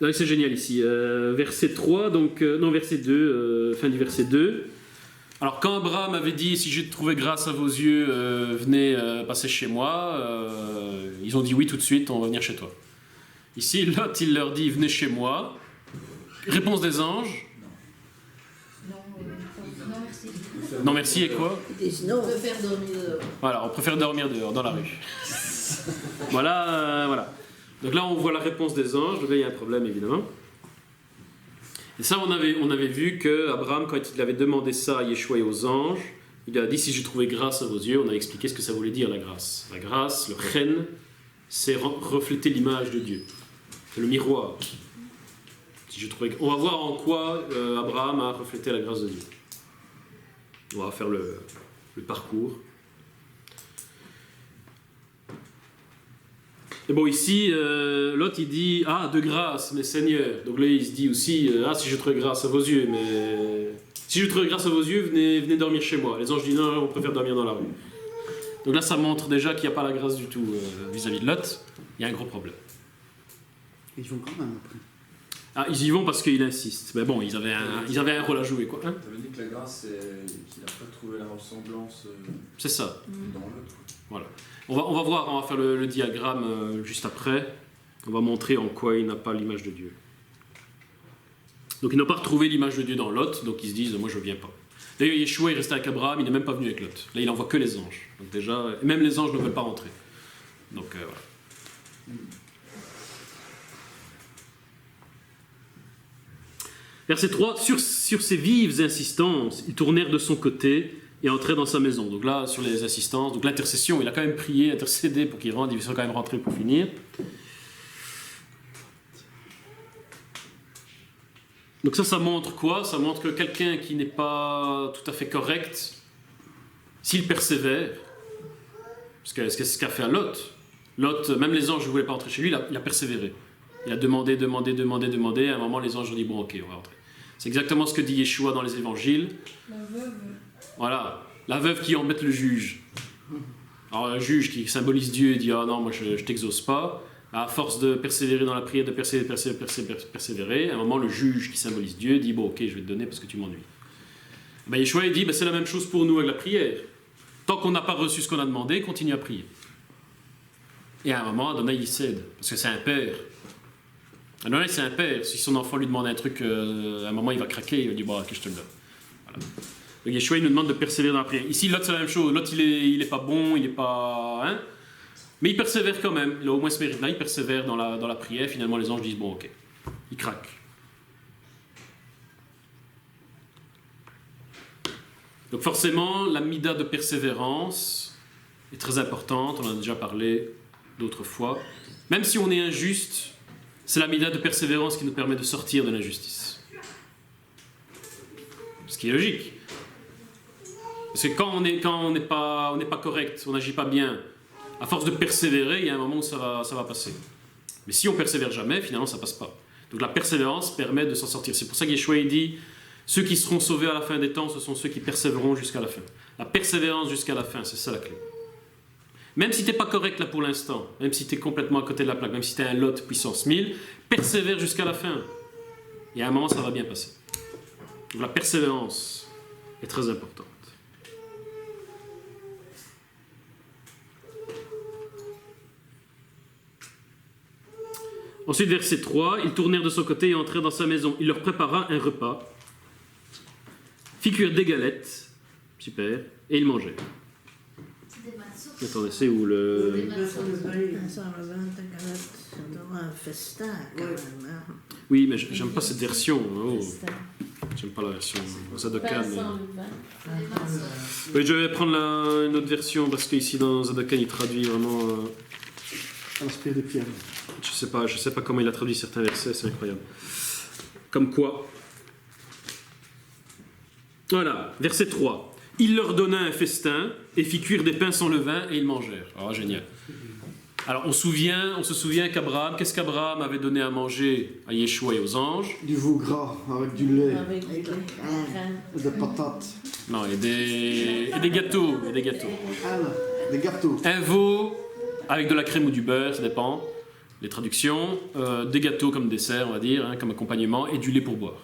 C'est génial ici. Verset 3, donc... non, verset 2, fin du verset 2. Alors, quand Abraham avait dit « Si j'ai trouvé grâce à vos yeux, venez passer chez moi », ils ont dit « Oui, tout de suite, on va venir chez toi ». Ici, Lot, il leur dit « Venez chez moi ». Réponse des anges. Non, merci. Non, merci, et quoi? On peut faire dormir dehors. Voilà, on préfère dormir dehors, dans la rue. Voilà. Donc là, on voit la réponse des anges. Donc là, il y a un problème, évidemment. Et ça, on avait vu qu'Abraham, quand il avait demandé ça à Yeshua et aux anges, il a dit « Si j'ai trouvé grâce à vos yeux », on a expliqué ce que ça voulait dire, la grâce. La grâce, le chen, c'est refléter l'image de Dieu. C'est le miroir. On va voir en quoi Abraham a reflété la grâce de Dieu. On va faire le parcours. Et bon, ici, Lot, il dit « Ah, de grâce, mes seigneurs ». Donc là, il se dit aussi « Ah, si je trouve grâce à vos yeux, mais... Si je trouve grâce à vos yeux, venez dormir chez moi ». Les anges disent « Non, on préfère dormir dans la rue ». Donc là, ça montre déjà qu'il n'y a pas la grâce du tout vis-à-vis de Lot. Il y a un gros problème. Ils vont quand même après. Ah, ils y vont parce qu'il insiste. Mais bon, ils avaient un rôle à jouer, quoi. Hein, Ça veut dire que la grâce, c'est qu'il n'a pas trouvé la ressemblance c'est ça. dans l'autre. Voilà. On va voir, on va faire le diagramme juste après. On va montrer en quoi il n'a pas l'image de Dieu. Donc ils n'ont pas retrouvé l'image de Dieu dans Lot, donc ils se disent moi je ne viens pas. D'ailleurs Yeshua est resté avec Abraham, il n'est même pas venu avec Lot. Là il n'envoie que les anges. Donc déjà, même les anges ne veulent pas rentrer. Donc voilà. Verset 3, sur ses vives insistances, ils tournèrent de son côté et entrèrent dans sa maison. Donc là, sur les insistances, donc l'intercession, il a quand même prié, intercédé pour qu'il rentre, il sont quand même rentrés pour finir. Donc ça montre quoi? Ça montre que quelqu'un qui n'est pas tout à fait correct, s'il persévère, parce que c'est ce qu'a fait à Lot. Lot, même les anges ne voulaient pas entrer chez lui, il a persévéré. Il a demandé, à un moment les anges ont dit bon ok, on va rentrer. C'est exactement ce que dit Yeshua dans les évangiles. La veuve. Voilà, la veuve qui embête le juge. Alors le juge qui symbolise Dieu dit ah non moi je t'exauce pas. À force de persévérer dans la prière, de persévérer, à un moment le juge qui symbolise Dieu dit bon ok je vais te donner parce que tu m'ennuies. Ben, Yeshua il dit ben, c'est la même chose pour nous avec la prière. Tant qu'on n'a pas reçu ce qu'on a demandé, continue à prier. Et à un moment Adonai il cède parce que c'est un père. Adonai c'est un père. Si son enfant lui demande un truc, à un moment il va craquer, il va dire bon ok je te le donne. Voilà. Donc Yeshua il nous demande de persévérer dans la prière. Ici Lot c'est la même chose. Lot il est pas bon, il est pas hein. Mais il persévère quand même, il a au moins ce mérite-là, il persévère dans la prière, finalement les anges disent bon ok, il craque. Donc forcément, la mida de persévérance est très importante, on en a déjà parlé d'autres fois. Même si on est injuste, c'est la mida de persévérance qui nous permet de sortir de l'injustice. Ce qui est logique. Parce que quand on n'est pas correct, on n'agit pas bien, à force de persévérer, il y a un moment où ça va passer. Mais si on persévère jamais, finalement, ça ne passe pas. Donc la persévérance permet de s'en sortir. C'est pour ça que Yeshua dit « Ceux qui seront sauvés à la fin des temps, ce sont ceux qui persévéreront jusqu'à la fin. » La persévérance jusqu'à la fin, c'est ça la clé. Même si tu n'es pas correct là pour l'instant, même si tu es complètement à côté de la plaque, même si tu es un Lot puissance 1000, persévère jusqu'à la fin. Et à un moment, ça va bien passer. Donc la persévérance est très importante. Ensuite, verset 3, ils tournèrent de son côté et entrèrent dans sa maison. Il leur prépara un repas, fit cuire des galettes, super, et ils mangèrent. C'est des matzot. Attendez, c'est où le... Des matzot. Ça doit un festin quand même. Hein. Oui, mais j'aime pas cette version. Oh. Festin. J'aime pas la version Zadokan. Pain sans levain. Des matzot. Oui, je vais prendre une autre version parce qu'ici dans Zadokan, il traduit vraiment... Inspire des pierres. Je sais pas comment il a traduit certains versets, c'est incroyable. Comme quoi. Voilà, verset 3. Il leur donna un festin et fit cuire des pains sans levain et ils mangèrent. Oh, génial. Alors on se souvient qu'Abraham, qu'est-ce qu'Abraham avait donné à manger à Yeshua et aux anges? Du veau gras avec du lait Avec des crèmes. et des patates. Non, et des gâteaux. Et des gâteaux. Ah là, des gâteaux. Un veau avec de la crème ou du beurre, ça dépend. Les traductions, des gâteaux comme dessert, on va dire, hein, comme accompagnement, et du lait pour boire.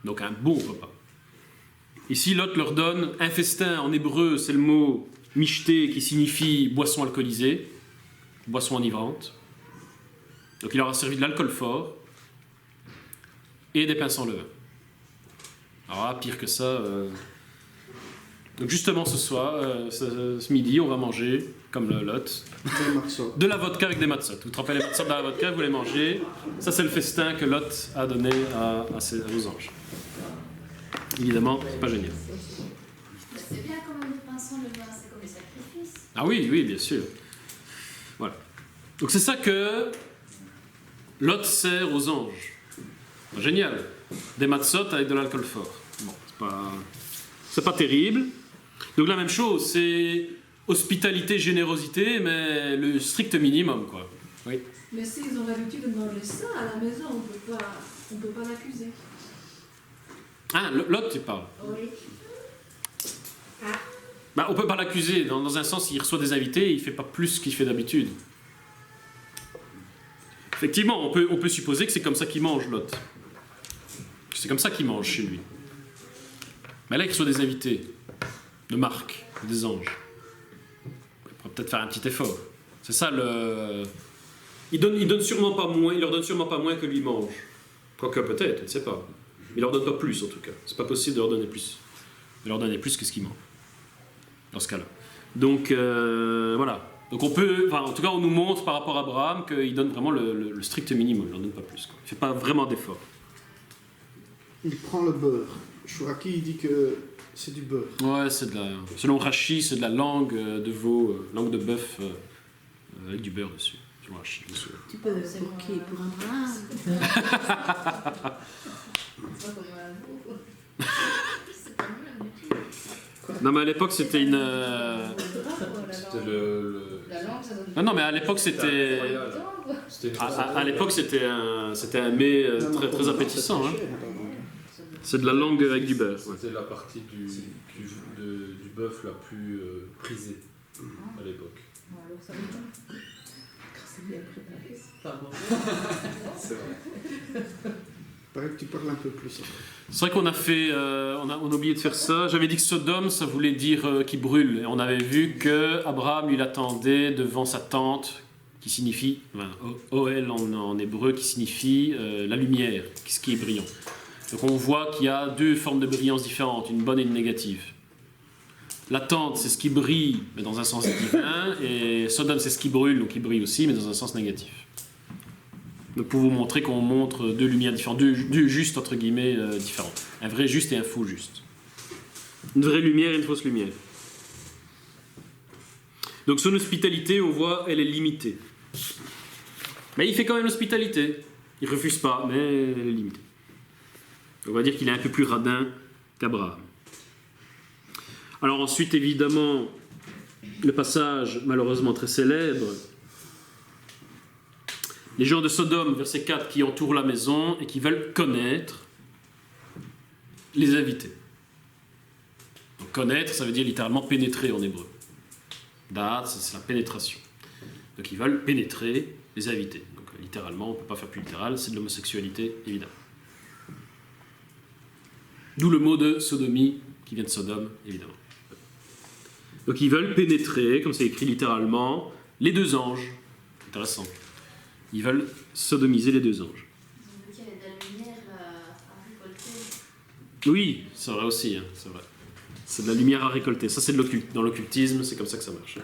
Donc un bon repas. Ici, Lot leur donne un festin, en hébreu, c'est le mot michté, qui signifie boisson alcoolisée, boisson enivrante. Donc il leur a servi de l'alcool fort, et des pains sans levain. Alors là, pire que ça... Donc justement ce soir, ce midi, on va manger, comme le Lot, Des matzot. de la vodka avec des matzot. Vous te rappelez les matzot dans la vodka, vous les mangez. Ça, c'est le festin que Lot a donné aux anges. Évidemment, c'est pas génial. Mais c'est bien quand même le pain sans levain, c'est comme les sacrifices. Ah oui, oui, bien sûr. Voilà. Donc c'est ça que Lot sert aux anges. Génial. Des matzot avec de l'alcool fort. Bon, c'est pas terrible. Donc la même chose, c'est hospitalité, générosité, mais le strict minimum, quoi. Oui. Mais s'ils ont l'habitude de manger ça à la maison, on peut pas l'accuser. Ah, Lot, tu parles. Oui. Bah, on peut pas l'accuser. Dans un sens, il reçoit des invités, il fait pas plus qu'il fait d'habitude. Effectivement, on peut supposer que c'est comme ça qu'il mange, Lot. C'est comme ça qu'il mange chez lui. Mais là, il reçoit des invités, de marque, des anges. Il pourrait peut-être faire un petit effort. C'est ça le... Il leur donne sûrement pas moins que lui mange. Quoique peut-être, on ne sait pas. Il leur donne pas plus en tout cas. C'est pas possible de leur donner plus. De leur donner plus que ce qui manque. Dans ce cas-là. Donc voilà. Donc on peut, enfin, en tout cas on nous montre par rapport à Abraham qu'il donne vraiment le strict minimum, il n'en donne pas plus. Quoi. Il ne fait pas vraiment d'effort. Il prend le beurre. Chouraki, il dit que c'est du beurre. Ouais, c'est de la. Selon Rachi, c'est de la langue de veau, langue de bœuf avec du beurre dessus. Selon Rachi, bien sûr. Tu peux C'est pour moi. qui? Pour Abraham? C'est pas comme un veau. C'est pas mieux, mais Non mais à l'époque c'était une. C'était la langue, ça donne Ah non mais à l'époque c'était. C'était une À l'époque c'était un mets très, très appétissant. Hein. C'est de la langue avec du beurre. Ouais. C'était la partie du bœuf la plus prisée à l'époque. Alors ça me C'est bien préparé. C'est vrai. Il paraît que tu parles un peu plus. C'est vrai qu'on a fait, on a oublié de faire ça. J'avais dit que Sodome, ça voulait dire qu'il brûle. Et on avait vu que Abraham, lui, l'attendait devant sa tente, qui signifie, enfin, Oel en hébreu, qui signifie la lumière, ce qui est brillant. Donc on voit qu'il y a deux formes de brillance différentes, une bonne et une négative. La tente, c'est ce qui brille, mais dans un sens divin, et Sodome, c'est ce qui brûle, donc il brille aussi, mais dans un sens négatif. Donc pour vous montrer qu'on montre deux lumières différentes, deux justes entre guillemets différents. Un vrai juste et un faux juste. Une vraie lumière et une fausse lumière. Donc son hospitalité, on voit, elle est limitée. Mais il fait quand même l'hospitalité. Il refuse pas, mais elle est limitée. On va dire qu'il est un peu plus radin qu'Abraham. Alors ensuite, évidemment, le passage malheureusement très célèbre. Les gens de Sodome, verset 4, qui entourent la maison et qui veulent connaître les invités. Donc, connaître, ça veut dire littéralement pénétrer en hébreu. Da'at, c'est la pénétration. Donc ils veulent pénétrer les invités. Donc littéralement, on ne peut pas faire plus littéral, c'est de l'homosexualité, évidemment. D'où le mot de sodomie, qui vient de Sodome, évidemment. Donc ils veulent pénétrer, comme c'est écrit littéralement, les deux anges. Intéressant. Ils veulent sodomiser les deux anges. Il y a de la lumière à récolter. Oui, c'est vrai aussi, hein, c'est vrai. C'est de la lumière à récolter. Ça, c'est de l'occulte. Dans l'occultisme, c'est comme ça que ça marche.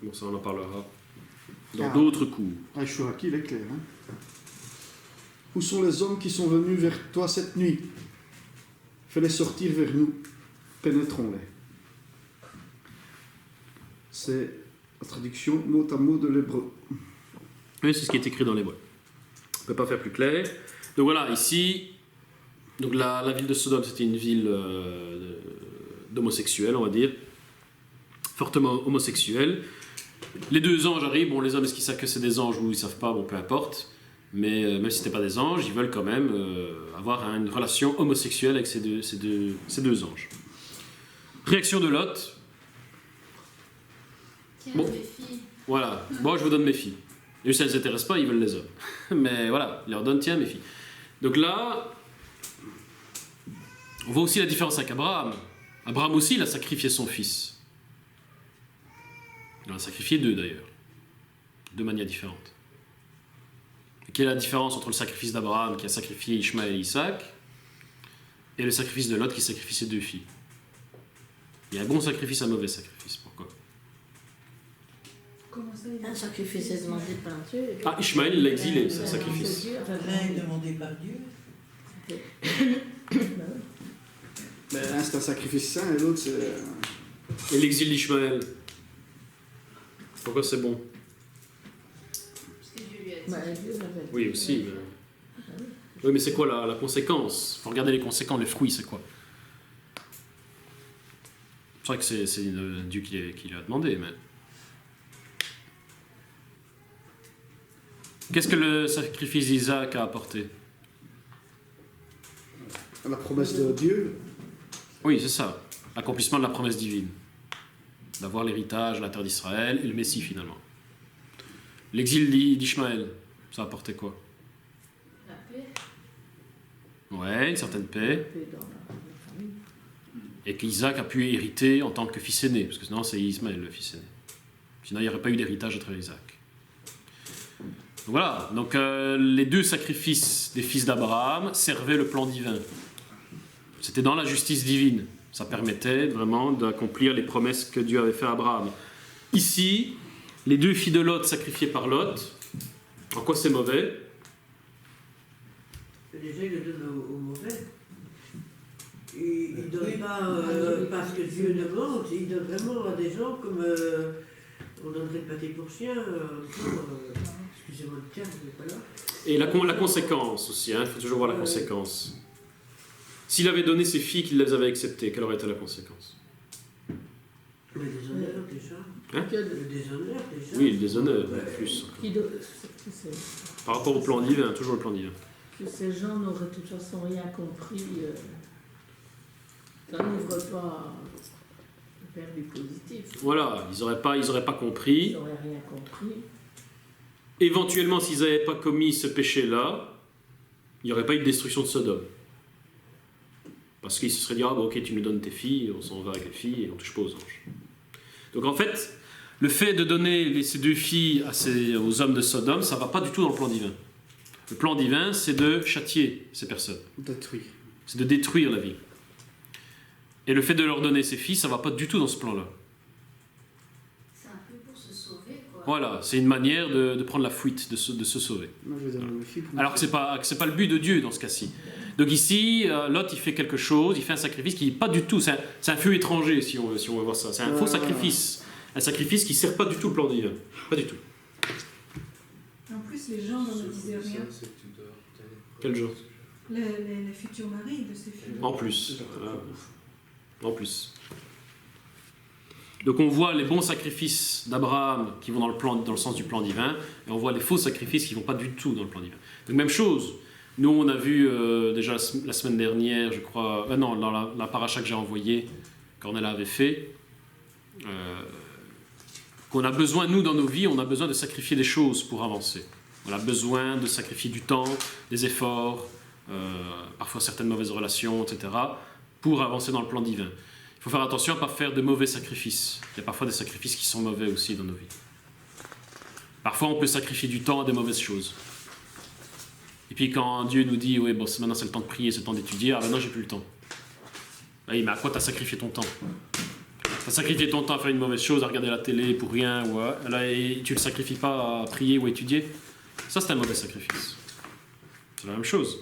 Bon, ça, on en parlera dans d'autres cours. Ah, Chouraki, il est clair. Hein. Où sont les hommes qui sont venus vers toi cette nuit? Fais-les sortir vers nous. Pénétrons-les. C'est la traduction mot à mot de l'hébreu. Oui, c'est ce qui est écrit dans l'hébreu. On ne peut pas faire plus clair. Donc voilà, ici, donc la ville de Sodome, c'était une ville d'homosexuels, on va dire, fortement homosexuelle. Les deux anges arrivent, bon, les hommes, est-ce qu'ils savent que c'est des anges ou ils ne savent pas, bon, peu importe. Mais même si ce n'était pas des anges, ils veulent quand même avoir une relation homosexuelle avec ces deux anges. Réaction de Lot. Tiens, Bon. mes filles. Voilà, moi je vous donne mes filles. Et eux, ça ne les intéresse pas, ils veulent les hommes. Mais voilà, ils leur donnent, tiens, mes filles. Donc là, on voit aussi la différence avec Abraham. Abraham aussi, il a sacrifié son fils. Il en a sacrifié deux d'ailleurs. De manières différentes. Et quelle est la différence entre le sacrifice d'Abraham qui a sacrifié Ishmaël et Isaac et le sacrifice de Lot qui sacrifie ses deux filles? Il y a un bon sacrifice, un mauvais sacrifice. Pourquoi? Comment ça, Un sacrifice est demandé par Dieu. Ah, Ishmaël, il l'a exilé, c'est un La demande de sacrifice. Dieu, enfin, Rien est demandé par Dieu. Mais l'un, c'est un sacrifice saint et l'autre, c'est... Et l'exil d'Ishmaël. Pourquoi c'est bon? Parce que Dieu lui a dit. bah, Dieu l'avait dit. Oui, aussi. Mais... Oui, mais c'est quoi la conséquence? Il faut regarder les conséquences, le fruit, c'est quoi? C'est vrai que c'est Dieu qui lui a demandé, mais... Qu'est-ce que le sacrifice d'Isaac a apporté? La promesse de Dieu. Oui, c'est ça. L'accomplissement de la promesse divine. D'avoir l'héritage, la terre d'Israël et le Messie, finalement. L'exil d'Ishmaël, ça a apporté quoi? La paix. Ouais, une certaine paix. Un peu dans la famille. et qu'Isaac a pu hériter en tant que fils aîné, parce que sinon c'est Ismaël le fils aîné. Sinon il n'y aurait pas eu d'héritage à travers Isaac. Donc voilà, donc les deux sacrifices des fils d'Abraham servaient le plan divin. C'était dans la justice divine. Ça permettait vraiment d'accomplir les promesses que Dieu avait fait à Abraham. Ici, les deux filles de Lot sacrifiées par Lot, en quoi c'est mauvais? Déjà, il le donne au mauvais. Il ne donne pas parce que Dieu demande, il donne vraiment à des gens comme on donnerait le pâté pour chien. Excusez-moi le terme, vous n'êtes pas là. Et la conséquence aussi, il faut toujours voir la conséquence. S'il avait donné ses filles qu'il les avait acceptées, quelle aurait été la conséquence? Le déshonneur déjà. Hein? Le déshonneur déjà. Oui, le déshonneur, plus. Par rapport au plan divin, toujours le plan divin. Que ces gens n'auraient de toute façon rien compris. Ça n'ouvre pas vers du positif. Voilà, ils n'auraient pas compris. Ils n'auraient rien compris. Éventuellement, s'ils n'avaient pas commis ce péché-là, il n'y aurait pas eu de destruction de Sodome. Parce qu'ils se seraient dit, ah bon, ok, tu nous donnes tes filles, on s'en va avec les filles et on touche pas aux anges. Donc en fait, le fait de donner ces deux filles aux hommes de Sodome, ça ne va pas du tout dans le plan divin. Le plan divin, c'est de châtier ces personnes. Détruit. C'est de détruire la vie. Et le fait de leur donner ces filles, ça ne va pas du tout dans ce plan-là. C'est un peu pour se sauver, quoi. Voilà, c'est une manière de prendre la fuite, de se sauver. Moi, je vais donner mes filles pour Alors que ce n'est pas le but de Dieu dans ce cas-ci. Donc ici, Lot, il fait quelque chose, il fait un sacrifice qui n'est pas du tout... C'est un feu étranger, si on veut voir ça. C'est un faux sacrifice. Un sacrifice qui ne sert pas du tout le plan divin. Pas du tout. En plus, les gens ne disaient rien. Quel genre? Les futurs maris de ces filles. En plus. En plus. Donc on voit les bons sacrifices d'Abraham qui vont dans le sens du plan divin, et on voit les faux sacrifices qui ne vont pas du tout dans le plan divin. Donc même chose. Nous, on a vu déjà la semaine dernière, je crois... non, dans la paracha que j'ai envoyée, Cornelia avait fait, qu'on a besoin, nous, dans nos vies, on a besoin de sacrifier des choses pour avancer. On a besoin de sacrifier du temps, des efforts, parfois certaines mauvaises relations, etc., pour avancer dans le plan divin. Il faut faire attention à ne pas faire de mauvais sacrifices. Il y a parfois des sacrifices qui sont mauvais aussi dans nos vies. Parfois, on peut sacrifier du temps à des mauvaises choses. Et puis quand Dieu nous dit, oui, bon, maintenant c'est le temps de prier, c'est le temps d'étudier, ah ben non, j'ai plus le temps. Oui, mais à quoi tu as sacrifié ton temps? Tu as sacrifié ton temps à faire une mauvaise chose, à regarder la télé pour rien, et tu ne le sacrifies pas à prier ou à étudier? Ça, c'est un mauvais sacrifice. C'est la même chose.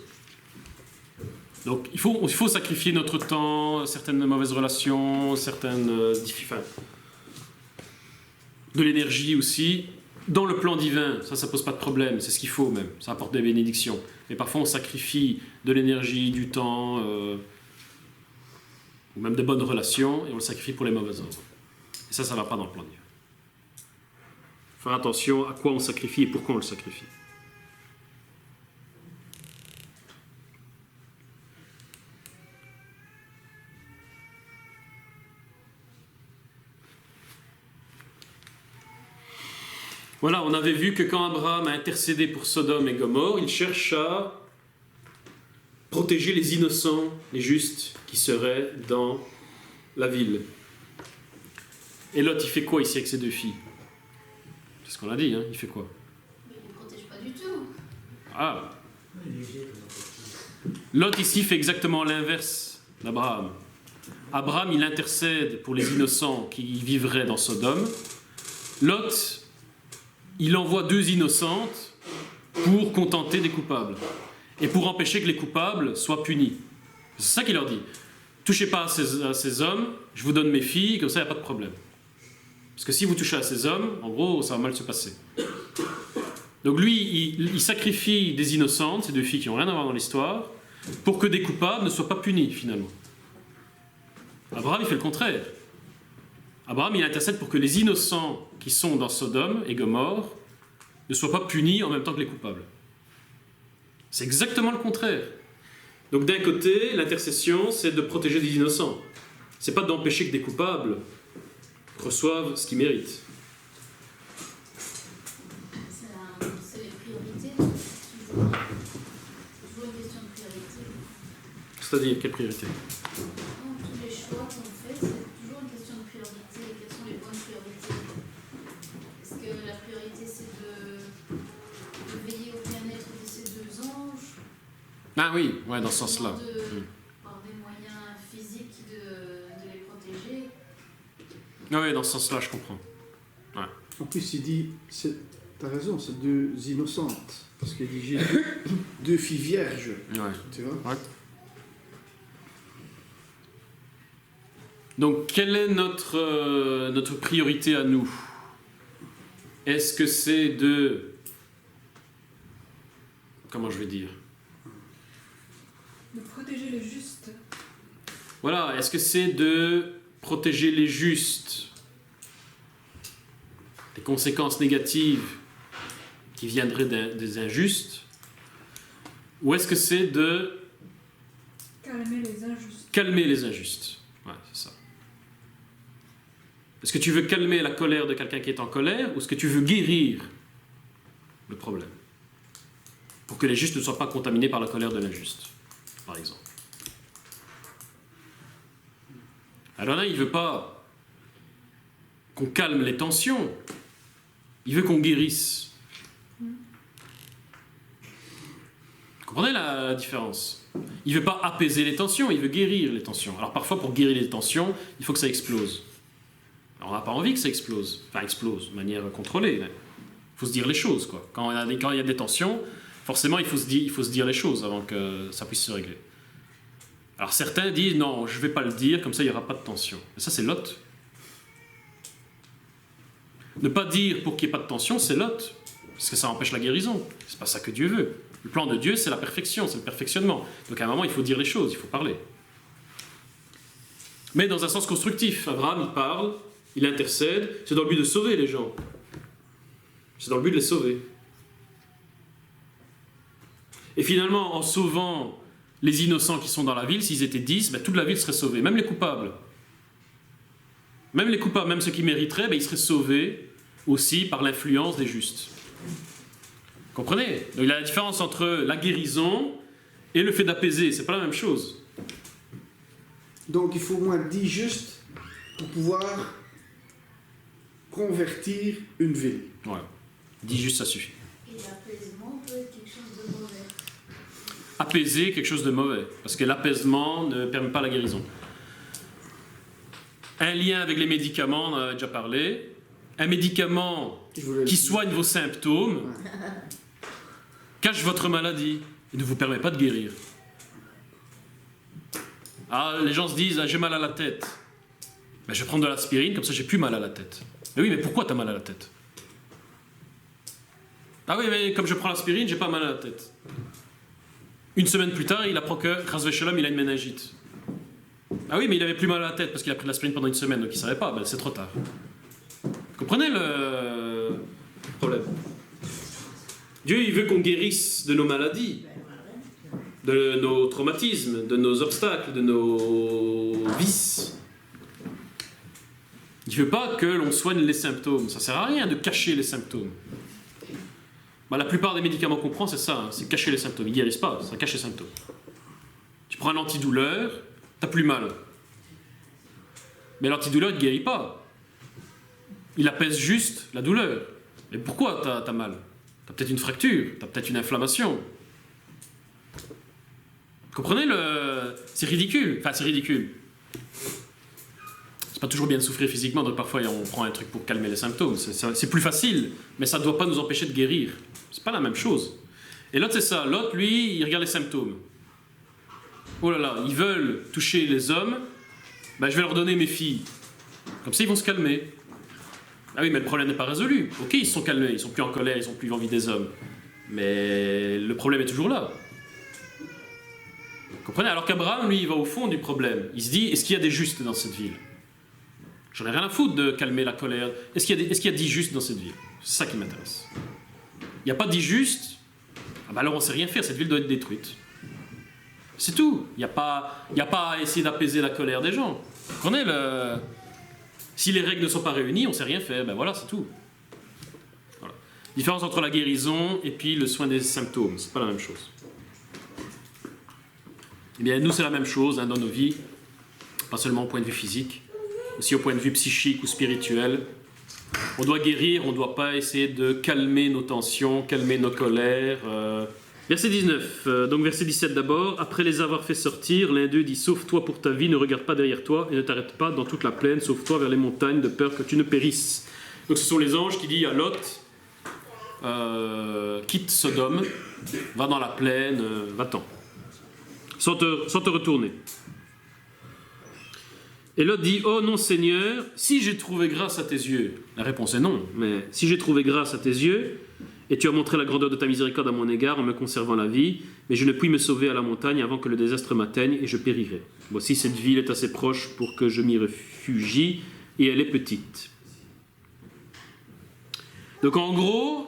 Donc il faut sacrifier notre temps, certaines mauvaises relations, de l'énergie aussi. Dans le plan divin, ça pose pas de problème, c'est ce qu'il faut même, ça apporte des bénédictions. Mais parfois on sacrifie de l'énergie, du temps, ou même des bonnes relations, et on le sacrifie pour les mauvaises œuvres. Et ça va pas dans le plan divin. Faire attention à quoi on sacrifie et pourquoi on le sacrifie. Voilà, on avait vu que quand Abraham a intercédé pour Sodome et Gomorrhe, il cherche à protéger les innocents, les justes qui seraient dans la ville. Et Lot, il fait quoi ici avec ses deux filles? C'est ce qu'on a dit, hein, il fait quoi? Mais il ne protège pas du tout. Ah. Lot ici fait exactement l'inverse d'Abraham. Abraham, il intercède pour les innocents qui vivraient dans Sodome. Lot, il envoie deux innocentes pour contenter des coupables et pour empêcher que les coupables soient punis. C'est ça qu'il leur dit. Touchez pas à ces hommes, je vous donne mes filles, comme ça il n'y a pas de problème. Parce que si vous touchez à ces hommes, en gros, ça va mal se passer. Donc lui, il sacrifie des innocentes, ces deux filles qui n'ont rien à voir dans l'histoire, pour que des coupables ne soient pas punis, finalement. Abraham, il fait le contraire. Abraham, il intercède pour que les innocents qui sont dans Sodome et Gomorrhe ne soient pas punis en même temps que les coupables. C'est exactement le contraire. Donc d'un côté, l'intercession, c'est de protéger des innocents. C'est pas d'empêcher que des coupables reçoivent ce qu'ils méritent. C'est les priorités. Toujours une question de priorité. C'est-à-dire, quelle priorité? Donc, tous les choix Ah oui, ouais, dans ce sens-là. Par des moyens physiques de les protéger. Ah oui, dans ce sens-là, je comprends. En plus, il dit, t'as raison, c'est 2 innocentes. Parce qu'il dit, j'ai 2 filles vierges. Ouais. Tu vois? Ouais. Donc, quelle est notre priorité à nous? Est-ce que c'est de... Comment je vais dire? De protéger les justes. Voilà, est-ce que c'est de protéger les justes des conséquences négatives qui viendraient des injustes? Ou est-ce que c'est de Calmer les injustes. calmer les injustes? Ouais, c'est ça. Est-ce que tu veux calmer la colère de quelqu'un qui est en colère ou est-ce que tu veux guérir le problème? Pour que les justes ne soient pas contaminés par la colère de l'injuste, par exemple. Alors là, il ne veut pas qu'on calme les tensions, il veut qu'on guérisse. Vous comprenez la différence? Il ne veut pas apaiser les tensions, il veut guérir les tensions. Alors parfois, pour guérir les tensions, il faut que ça explose. Alors on n'a pas envie que ça explose. Enfin, explose de manière contrôlée. Il faut se dire les choses, quoi. Quand il y a des tensions, forcément, il faut se dire les choses avant que ça puisse se régler. Alors certains disent, non, je ne vais pas le dire, comme ça, il n'y aura pas de tension. Et ça, c'est Lot. Ne pas dire pour qu'il n'y ait pas de tension, c'est Lot. Parce que ça empêche la guérison. C'est pas ça que Dieu veut. Le plan de Dieu, c'est la perfection, c'est le perfectionnement. Donc à un moment, il faut dire les choses, il faut parler. Mais dans un sens constructif. Abraham, il parle, il intercède, c'est dans le but de sauver les gens. C'est dans le but de les sauver. Et finalement, en sauvant les innocents qui sont dans la ville, s'ils étaient 10, ben, toute la ville serait sauvée, même les coupables. Même les coupables, même ceux qui mériteraient, ben, ils seraient sauvés aussi par l'influence des justes. Comprenez? Donc, il y a la différence entre la guérison et le fait d'apaiser, c'est pas la même chose. Donc il faut au moins 10 justes pour pouvoir convertir une ville. Voilà. 10 justes, ça suffit. Et l'apaisement peut être quelque chose de mauvais. Apaiser quelque chose de mauvais, parce que l'apaisement ne permet pas la guérison. Un lien avec les médicaments, on en a déjà parlé. Un médicament qui soigne vos symptômes cache votre maladie et ne vous permet pas de guérir. Ah, les gens se disent, ah, j'ai mal à la tête. Ben, je vais prendre de l'aspirine, comme ça j'ai plus mal à la tête. Mais oui, mais pourquoi tu as mal à la tête? Ah oui, mais comme je prends l'aspirine, j'ai pas mal à la tête. Une semaine plus tard, il apprend que, grâce à Shalom, il a une méningite. Ah oui, mais il avait plus mal à la tête parce qu'il a pris de l'aspirine pendant une semaine, donc il savait pas, ben, c'est trop tard. Vous comprenez le problème? Dieu, il veut qu'on guérisse de nos maladies, de nos traumatismes, de nos obstacles, de nos vices. Il ne veut pas que l'on soigne les symptômes. Ça ne sert à rien de cacher les symptômes. Bah, la plupart des médicaments qu'on prend, c'est ça, hein, c'est cacher les symptômes. Ils ne guérissent pas, ça cache les symptômes. Tu prends un antidouleur, tu n'as plus mal. Mais l'antidouleur ne guérit pas. Il apaise juste la douleur. Mais pourquoi tu as mal? Tu as peut-être une fracture, tu as peut-être une inflammation. Vous comprenez c'est ridicule. Enfin, c'est ridicule. C'est pas toujours bien de souffrir physiquement, donc parfois on prend un truc pour calmer les symptômes. C'est plus facile, mais ça ne doit pas nous empêcher de guérir. C'est pas la même chose. Et l'autre, c'est ça. L'autre, lui, il regarde les symptômes. Oh là là, ils veulent toucher les hommes, ben, je vais leur donner mes filles. Comme ça, ils vont se calmer. Ah oui, mais le problème n'est pas résolu. Ok, ils se sont calmés, ils sont plus en colère, ils sont plus envie des hommes. Mais le problème est toujours là. Vous comprenez? Alors qu'Abraham, lui, il va au fond du problème. Il se dit, est-ce qu'il y a des justes dans cette ville? J'en ai rien à foutre de calmer la colère. Est-ce qu'il y a 10 justes dans cette ville? C'est ça qui m'intéresse. Il n'y a pas 10 justes, ah ben alors on ne sait rien faire, cette ville doit être détruite. C'est tout. Il n'y a pas à essayer d'apaiser la colère des gens. Vous comprenez Si les règles ne sont pas réunies, on ne sait rien faire. Ben voilà, c'est tout. Voilà. Différence entre la guérison et puis le soin des symptômes. C'est pas la même chose. Eh bien, nous, c'est la même chose hein, dans nos vies. Pas seulement au point de vue physique, aussi au point de vue psychique ou spirituel. On doit guérir, on ne doit pas essayer de calmer nos tensions, calmer nos colères, Verset 19, donc verset 17 d'abord. Après les avoir fait sortir, l'un d'eux dit « Sauve-toi pour ta vie, ne regarde pas derrière toi et ne t'arrête pas dans toute la plaine, sauve-toi vers les montagnes de peur que tu ne périsses. » Donc ce sont les anges qui disent à Lot « Quitte Sodome, va dans la plaine, va-t'en, sans te retourner. » Et Lot dit « Oh non Seigneur, si j'ai trouvé grâce à tes yeux. » La réponse est non, mais « Si j'ai trouvé grâce à tes yeux, et tu as montré la grandeur de ta miséricorde à mon égard en me conservant la vie, mais je ne puis me sauver à la montagne avant que le désastre m'atteigne et je périrai. Voici cette ville est assez proche pour que je m'y réfugie et elle est petite. » Donc en gros,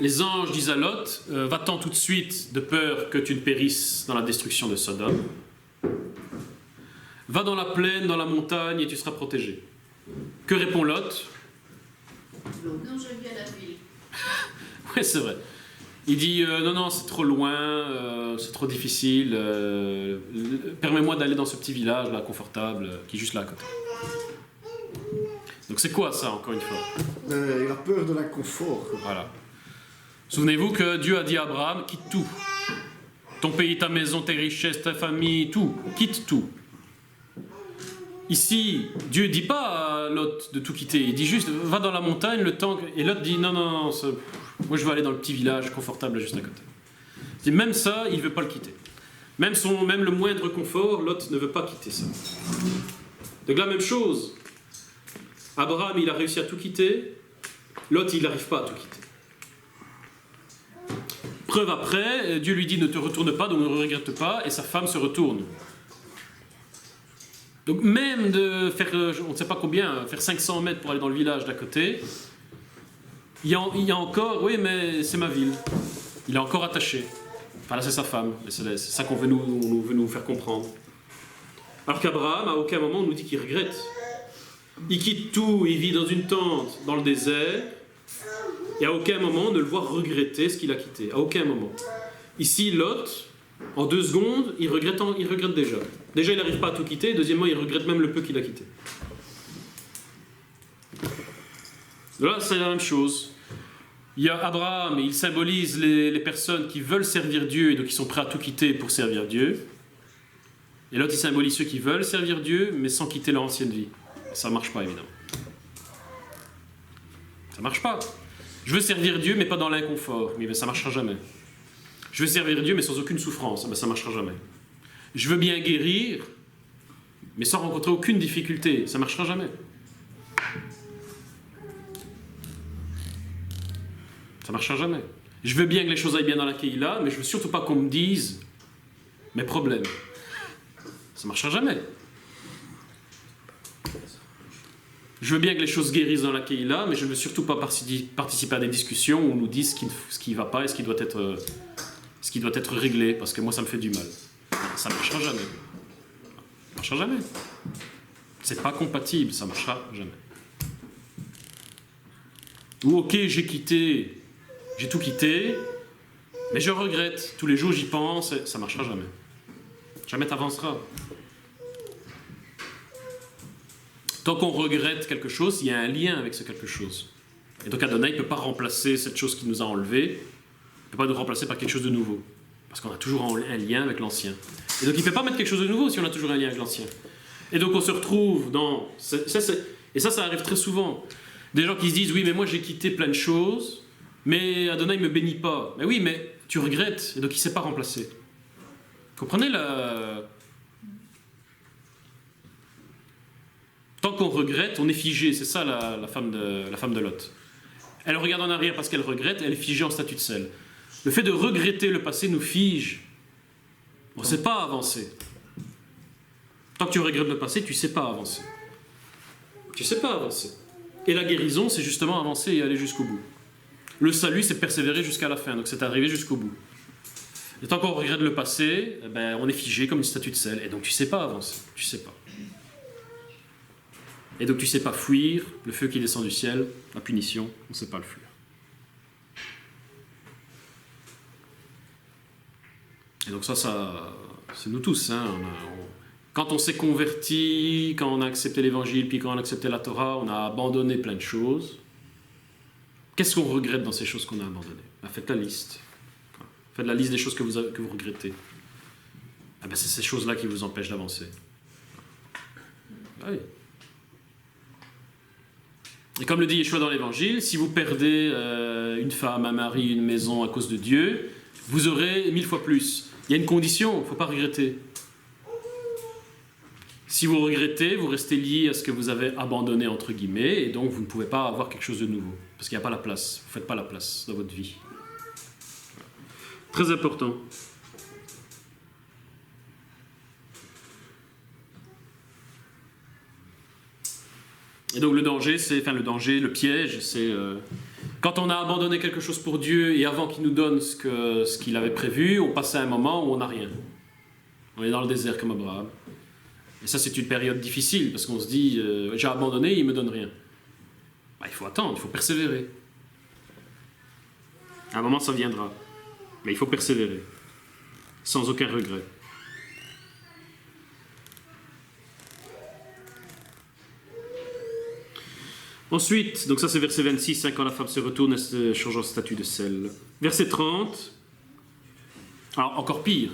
les anges disent à Lot « Va-t'en tout de suite de peur que tu ne périsses dans la destruction de Sodome. Va dans la plaine, dans la montagne et tu seras protégé. » Que répond Lot ? Non, je vis à la ville. Oui, c'est vrai. Il dit non, c'est trop loin, c'est trop difficile. Permets-moi d'aller dans ce petit village là, confortable, qui est juste là à côté. Donc c'est quoi ça, encore une fois ? Il a peur de l'inconfort. Voilà. Souvenez-vous que Dieu a dit à Abraham quitte tout. Ton pays, ta maison, tes richesses, ta famille, tout. Quitte tout. Ici, Dieu ne dit pas à Lot de tout quitter. Il dit juste va dans la montagne le temps. Et Lot dit non, moi je veux aller dans le petit village confortable juste à côté. Et même ça, il ne veut pas le quitter. Même le moindre confort, Lot ne veut pas quitter ça. Donc la même chose. Abraham, il a réussi à tout quitter. Lot, il n'arrive pas à tout quitter. Preuve après, Dieu lui dit ne te retourne pas, donc ne regrette pas, et sa femme se retourne. Donc même de faire, on ne sait pas combien, faire 500 mètres pour aller dans le village d'à côté, il y a encore, oui mais c'est ma ville, il est encore attaché. Enfin là c'est sa femme, c'est ça qu'on veut nous faire comprendre. Alors qu'Abraham, à aucun moment, nous dit qu'il regrette. Il quitte tout, il vit dans une tente, dans le désert, et à aucun moment on ne le voit regretter ce qu'il a quitté, à aucun moment. Ici, Lot, en 2 secondes, il regrette déjà. Déjà, il n'arrive pas à tout quitter. Deuxièmement, il regrette même le peu qu'il a quitté. Là, c'est la même chose. Il y a Abraham, et il symbolise les personnes qui veulent servir Dieu et donc qui sont prêts à tout quitter pour servir Dieu. Et l'autre, il symbolise ceux qui veulent servir Dieu, mais sans quitter leur ancienne vie. Ça ne marche pas, évidemment. Ça ne marche pas. Je veux servir Dieu, mais pas dans l'inconfort. Mais ça ne marchera jamais. Je veux servir Dieu, mais sans aucune souffrance. Ça ne marchera jamais. Je veux bien guérir, mais sans rencontrer aucune difficulté. Ça ne marchera jamais. Ça ne marchera jamais. Je veux bien que les choses aillent bien dans la Keïla, mais je ne veux surtout pas qu'on me dise mes problèmes. Ça ne marchera jamais. Je veux bien que les choses guérissent dans la Keïla, mais je ne veux surtout pas participer à des discussions où on nous dit ce qui ne va pas et ce qui doit être réglé, parce que moi ça me fait du mal. Ça ne marchera jamais. Ça ne marchera jamais. C'est pas compatible, ça ne marchera jamais. Ou ok, j'ai tout quitté, mais je regrette. Tous les jours j'y pense, ça ne marchera jamais. Jamais t'avanceras. Tant qu'on regrette quelque chose, il y a un lien avec ce quelque chose. Et donc Adonai ne peut pas remplacer cette chose qui nous a enlevés, il ne peut pas nous remplacer par quelque chose de nouveau. Parce qu'on a toujours un lien avec l'ancien. Et donc il ne peut pas mettre quelque chose de nouveau si on a toujours un lien avec l'ancien. Et donc on se retrouve dans... Et ça arrive très souvent. Des gens qui se disent, oui mais moi j'ai quitté plein de choses, mais Adonai ne me bénit pas. Mais oui, mais tu regrettes, et donc il ne s'est pas remplacé. Comprenez la... Tant qu'on regrette, on est figé. C'est ça la femme de Lot. Elle regarde en arrière parce qu'elle regrette, elle est figée en statue de sel. Le fait de regretter le passé nous fige. On ne sait pas avancer. Tant que tu regrettes le passé, tu ne sais pas avancer. Tu ne sais pas avancer. Et la guérison, c'est justement avancer et aller jusqu'au bout. Le salut, c'est persévérer jusqu'à la fin. Donc c'est arriver jusqu'au bout. Et tant qu'on regrette le passé, on est figé comme une statue de sel. Et donc tu ne sais pas avancer. Tu ne sais pas. Et donc tu ne sais pas fuir le feu qui descend du ciel, la punition, on ne sait pas le fuir. Et donc ça c'est nous tous. Hein. Quand on s'est converti, quand on a accepté l'évangile, puis quand on a accepté la Torah, on a abandonné plein de choses. Qu'est-ce qu'on regrette dans ces choses qu'on a abandonnées ? Faites la liste. Faites la liste des choses que vous regrettez. Ah ben c'est ces choses-là qui vous empêchent d'avancer. Ah oui. Et comme le dit Yeshua dans l'Évangile, si vous perdez une femme, un mari, une maison à cause de Dieu, vous aurez 1000 fois plus. Il y a une condition, il ne faut pas regretter. Si vous regrettez, vous restez lié à ce que vous avez abandonné, entre guillemets, et donc vous ne pouvez pas avoir quelque chose de nouveau, parce qu'il n'y a pas la place. Vous ne faites pas la place dans votre vie. Très important. Et donc le danger, le piège, c'est quand on a abandonné quelque chose pour Dieu et avant qu'il nous donne ce qu'il avait prévu, on passe à un moment où on n'a rien. On est dans le désert comme Abraham. Et ça, c'est une période difficile parce qu'on se dit j'ai abandonné, il ne me donne rien. Bah, il faut attendre, il faut persévérer. À un moment, ça viendra. Mais il faut persévérer, sans aucun regret. Ensuite, donc ça c'est verset 26, hein, quand la femme se retourne, elle se change en statue de sel. Verset 30, alors encore pire.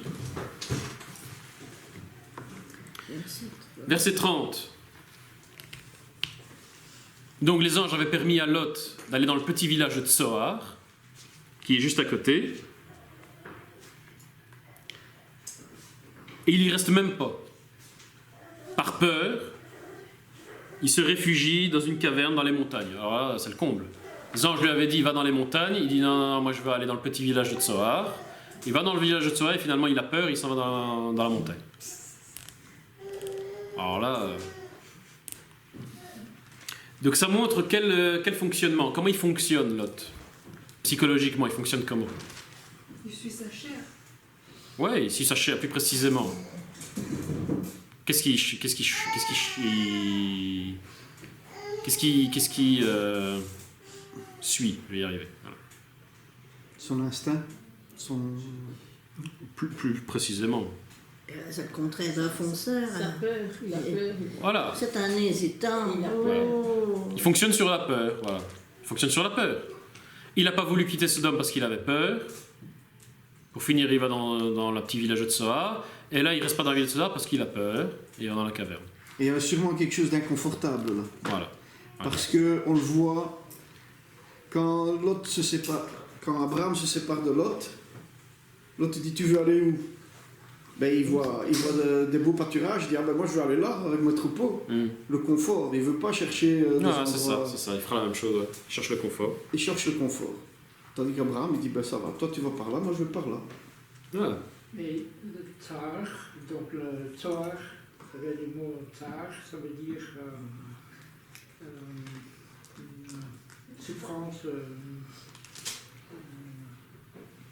Verset 30. Donc les anges avaient permis à Lot d'aller dans le petit village de Tsoar, qui est juste à côté. Et il y reste même pas. Par peur, il se réfugie dans une caverne dans les montagnes. Alors là, c'est le comble. Les anges lui avaient dit, va dans les montagnes. Il dit, non, moi je veux aller dans le petit village de Tsoar. Il va dans le village de Tsoar et finalement il a peur, il s'en va dans la montagne. Alors là... Donc ça montre quel fonctionnement, comment il fonctionne, Lot. Psychologiquement, il fonctionne comment? Il suit sa chair. Ouais, il suit sa chair plus précisément. Qu'est-ce qui suit? Je vais y arriver. Voilà. Son instinct, Plus précisément. C'est le contraire d'un fonceur. Sa peur, il a peur. Voilà. C'est un hésitant. Il a peur. Il fonctionne sur la peur. Voilà. Il fonctionne sur la peur. Il n'a pas voulu quitter Sodome parce qu'il avait peur. Pour finir, il va dans le petit village de Tsoar. Et là, il ne reste pas dans le village de Tsoar parce qu'il a peur. Et il va dans la caverne. Et il y a sûrement quelque chose d'inconfortable là. Voilà. Parce qu'on le voit, quand Lot se sépare, quand Abraham se sépare de Lot, Lot dit, tu veux aller où? Ben, il voit des beaux pâturages, il dit, ah ben moi je veux aller là avec mes troupeaux. Le confort, il ne veut pas chercher des endroits... c'est ça, il fera la même chose, ouais. Il cherche le confort. Il cherche le confort. Tandis qu'Abraham, il dit, ben ça va, toi tu vas par là, moi je vais par là. Voilà. Mais le tsar, donc le tsar, le mot tsar, ça veut dire souffrance.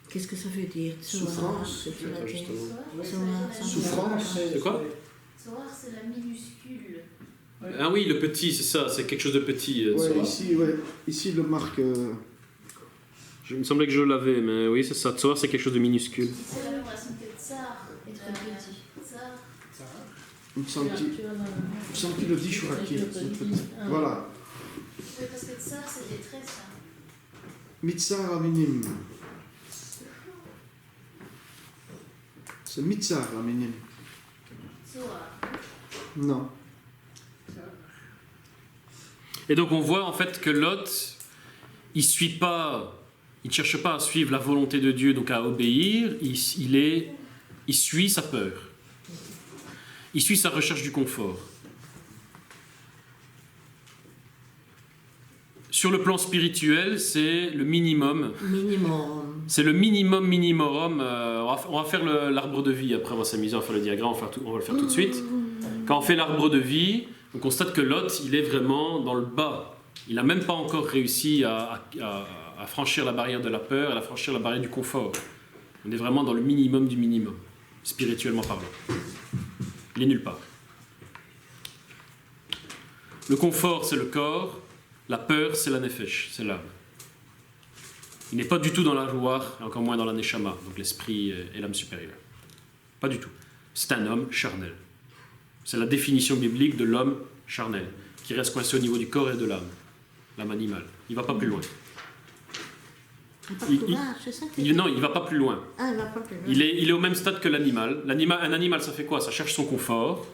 Qu'est-ce que ça veut dire? Souffrance. Souffrance. C'est quoi? Tsoar, c'est la minuscule. Ah oui, le petit, c'est ça, c'est quelque chose de petit. Ici il le marque... Il me semblait que je l'avais, mais oui, c'est ça. Tsoar, c'est quelque chose de minuscule. C'est la même racine que tsar, est très petit. Tsar. Il me semble qu'il le dit Chouraki. Voilà. Oui, parce que tsar, c'est détresse. Hein. Mitzar Aminim. C'est Mitzar Aminim. Tsoar. Non. Et donc on voit en fait que Lot, il ne cherche pas à suivre la volonté de Dieu, donc à obéir, il suit sa peur. Il suit sa recherche du confort. Sur le plan spirituel, c'est le minimum. C'est le minimum. On va faire l'arbre de vie, après on va s'amuser, on va faire le diagramme, on va le faire tout de suite. Quand on fait l'arbre de vie, on constate que Lot, il est vraiment dans le bas. Il n'a même pas encore réussi à franchir la barrière de la peur, à franchir la barrière du confort. On est vraiment dans le minimum du minimum, spirituellement parlant. Il est nulle part. Le confort, c'est le corps. La peur, c'est la nefesh, c'est l'âme. Il n'est pas du tout dans la gloire, et encore moins dans la neshama, donc l'esprit et l'âme supérieure. Pas du tout. C'est un homme charnel. C'est la définition biblique de l'homme charnel, qui reste coincé au niveau du corps et de l'âme animale. Il ne va pas plus loin. Pas Il- de courage, c'est ça que Non, il ne va pas plus loin. Ah, il va pas plus loin. Il est au même stade que l'animal. Un animal, ça fait quoi? Ça cherche son confort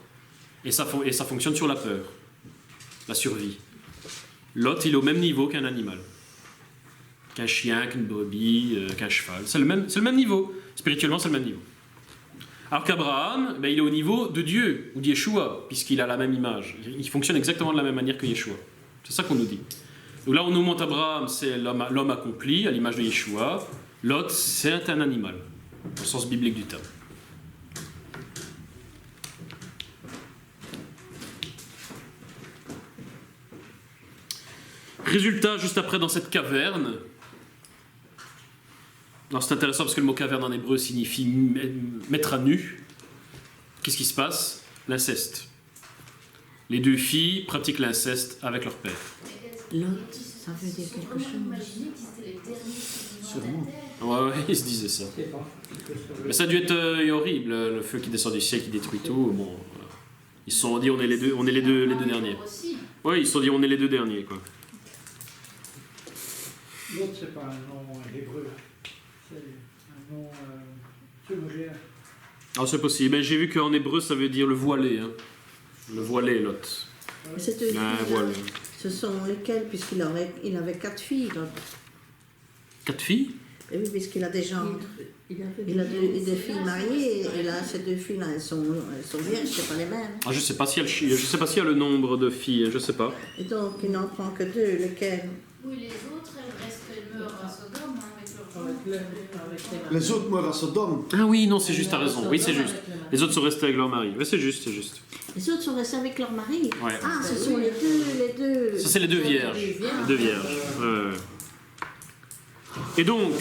et ça fonctionne sur la peur, la survie. L'autre, il est au même niveau qu'un animal. Qu'un chien, qu'une brebis, qu'un cheval. C'est le même niveau. Spirituellement, c'est le même niveau. Alors qu'Abraham, ben, il est au niveau de Dieu, ou d'Yeshua, puisqu'il a la même image. Il fonctionne exactement de la même manière que Yeshua. C'est ça qu'on nous dit. Donc là, on nous montre Abraham, c'est l'homme accompli, à l'image de Yeshua. Lot, c'est un animal, au sens biblique du terme. Résultat, juste après, dans cette caverne. Alors c'est intéressant parce que le mot caverne en hébreu signifie mettre à nu. Qu'est-ce qui se passe? L'inceste. Les deux filles pratiquent l'inceste avec leur père. L'autre, ça veut dire quelque chose. Imaginez que c'était les derniers vivants de Sûrement. la terre. Ouais, ils se disaient ça. C'est pas. Mais ça a dû être horrible, le feu qui descend du ciel, qui détruit tout. Bon, voilà. Ils se sont dit on est les deux derniers. Aussi. Oui, ils se sont dit on est les deux derniers, quoi. L'autre, c'est pas un nom hébreu. C'est un nom sumérien. Ah, c'est possible. Ben, j'ai vu qu'en hébreu, ça veut dire le voilé. Hein. Le voilé, Lot. Ces deux Un filles-là, voile. ce sont lesquelles, puisqu'il avait 4 filles. Donc. 4 filles? Et oui, puisqu'il a des gendres. Il avait Il a deux filles mariées, et là, ces deux filles-là, elles sont vierges, c'est pas les mêmes. Ah, je sais pas s'il y a le nombre de filles, je sais pas. Et donc, il n'en prend que 2, lesquelles? Oui, les autres, elles meurent à Sodome hein, avec leur femme. Les autres meurent à Sodome. Ah oui, non, c'est juste, t'as raison. Oui, c'est juste. Les autres sont restés avec leur mari. Oui, c'est juste, c'est juste. Les autres sont restés avec leur mari. Ouais. Ah, ce sont les deux. Ça, c'est les deux vierges. Les deux vierges. Ouais. Et donc,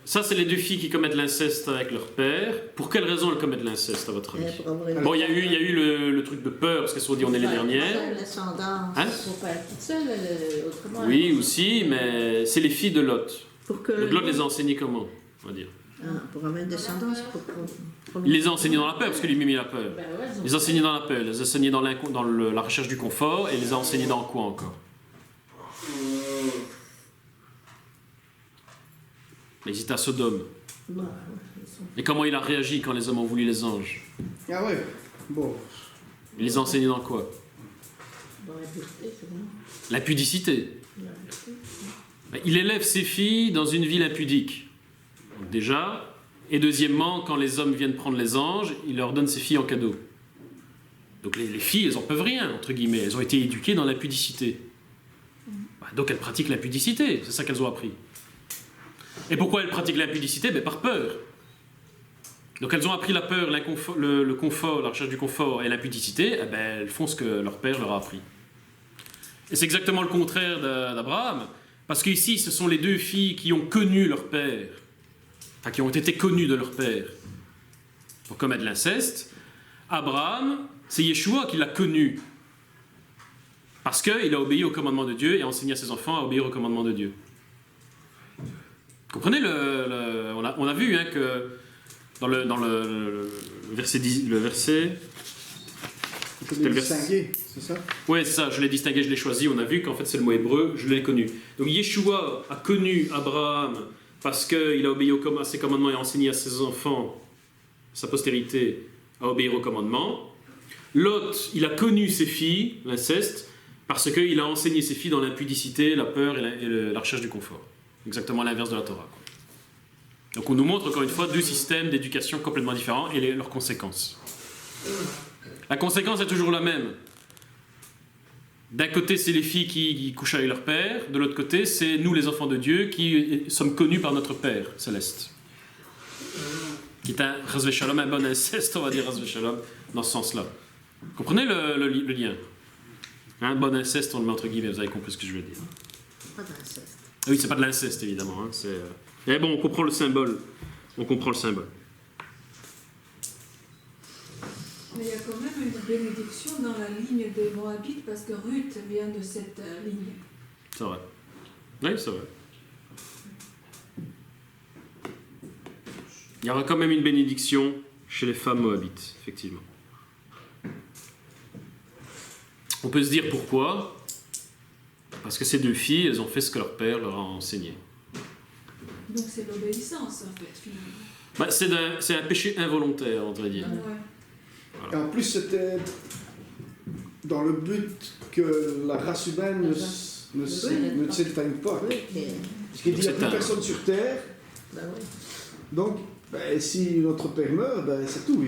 ça, c'est les deux filles qui commettent l'inceste avec leur père. Pour quelle raison elles commettent l'inceste, à votre avis? Bon, il y a eu le truc de peur, parce qu'elles se sont dit on est les dernières. L'ascendance. Hein? Faut pas être toute seule, autrement. Oui, aussi, mais c'est les filles de Lot. Pour que Donc Lot les a enseignées comment, on va dire? pour avoir une descendance. Il les a enseignés dans la peur, parce que lui-même il a peur. Ben ouais, Il les a enseignés dans la peur, il les a enseignés dans la recherche du confort, et il les a enseignés dans quoi encore? Mais ils étaient à Sodome. Bon, Et comment il a réagi quand les hommes ont voulu les anges? Ah ouais. Bon. Il les a enseignés dans quoi? dans la pureté, c'est bon. L'impudicité. Il élève ses filles dans une ville impudique. Donc déjà. Et deuxièmement, quand les hommes viennent prendre les anges, il leur donne ses filles en cadeau. Donc les filles, elles n'en peuvent rien, entre guillemets. Elles ont été éduquées dans l'impudicité. Donc elles pratiquent l'impudicité, c'est ça qu'elles ont appris. Et pourquoi elles pratiquent l'impudicité? Par peur. Donc elles ont appris la peur, le confort, la recherche du confort et l'impudicité, elles font ce que leur père leur a appris. Et c'est exactement le contraire d'Abraham, parce qu'ici, ce sont les deux filles qui ont connu leur père, enfin qui ont été connues de leur père pour commettre l'inceste. Abraham, c'est Yeshua qui l'a connu, parce qu'il a obéi au commandement de Dieu et a enseigné à ses enfants à obéir au commandement de Dieu. Vous comprenez, on a vu que dans le verset 10, le verset... Il faut les distinguer, c'est ça? Oui, c'est ça, je l'ai distingué, je l'ai choisi, on a vu qu'en fait c'est le mot hébreu, je l'ai connu. Donc Yeshua a connu Abraham parce qu'il a obéi à ses commandements et a enseigné à ses enfants, sa postérité, à obéir aux commandements. Lot, il a connu ses filles, l'inceste, parce qu'il a enseigné ses filles dans l'impudicité, la peur et la recherche du confort. Exactement l'inverse de la Torah. Donc on nous montre encore une fois deux systèmes d'éducation complètement différents et leurs conséquences. La conséquence est toujours la même. D'un côté, c'est les filles qui couchent avec leur père. De l'autre côté, c'est nous, les enfants de Dieu, qui sommes connus par notre Père céleste. Qui est un Razvé Shalom, un bon inceste, on va dire Razvé Shalom, dans ce sens-là. Vous comprenez le lien? Un bon inceste, on le met entre guillemets, vous avez compris ce que je veux dire. Pas d'inceste. Oui, c'est pas de l'inceste, évidemment. Mais bon, on comprend le symbole. On comprend le symbole. Mais il y a quand même une bénédiction dans la ligne des Moabites parce que Ruth vient de cette ligne. C'est vrai. Oui, c'est vrai. Il y aura quand même une bénédiction chez les femmes moabites, effectivement. On peut se dire pourquoi. Parce que ces deux filles, elles ont fait ce que leur père leur a enseigné. Donc c'est l'obéissance en fait finalement. Bah, c'est un péché involontaire, on devrait dire. Ouais. Et en plus, c'était dans le but que la race humaine ne s'éteigne pas. Oui, et- Parce qu'il dit qu'il n'y a Donc, plus c'est personne sur Terre. bah oui. Donc, ben, si notre père meurt, ben, c'est tout. Il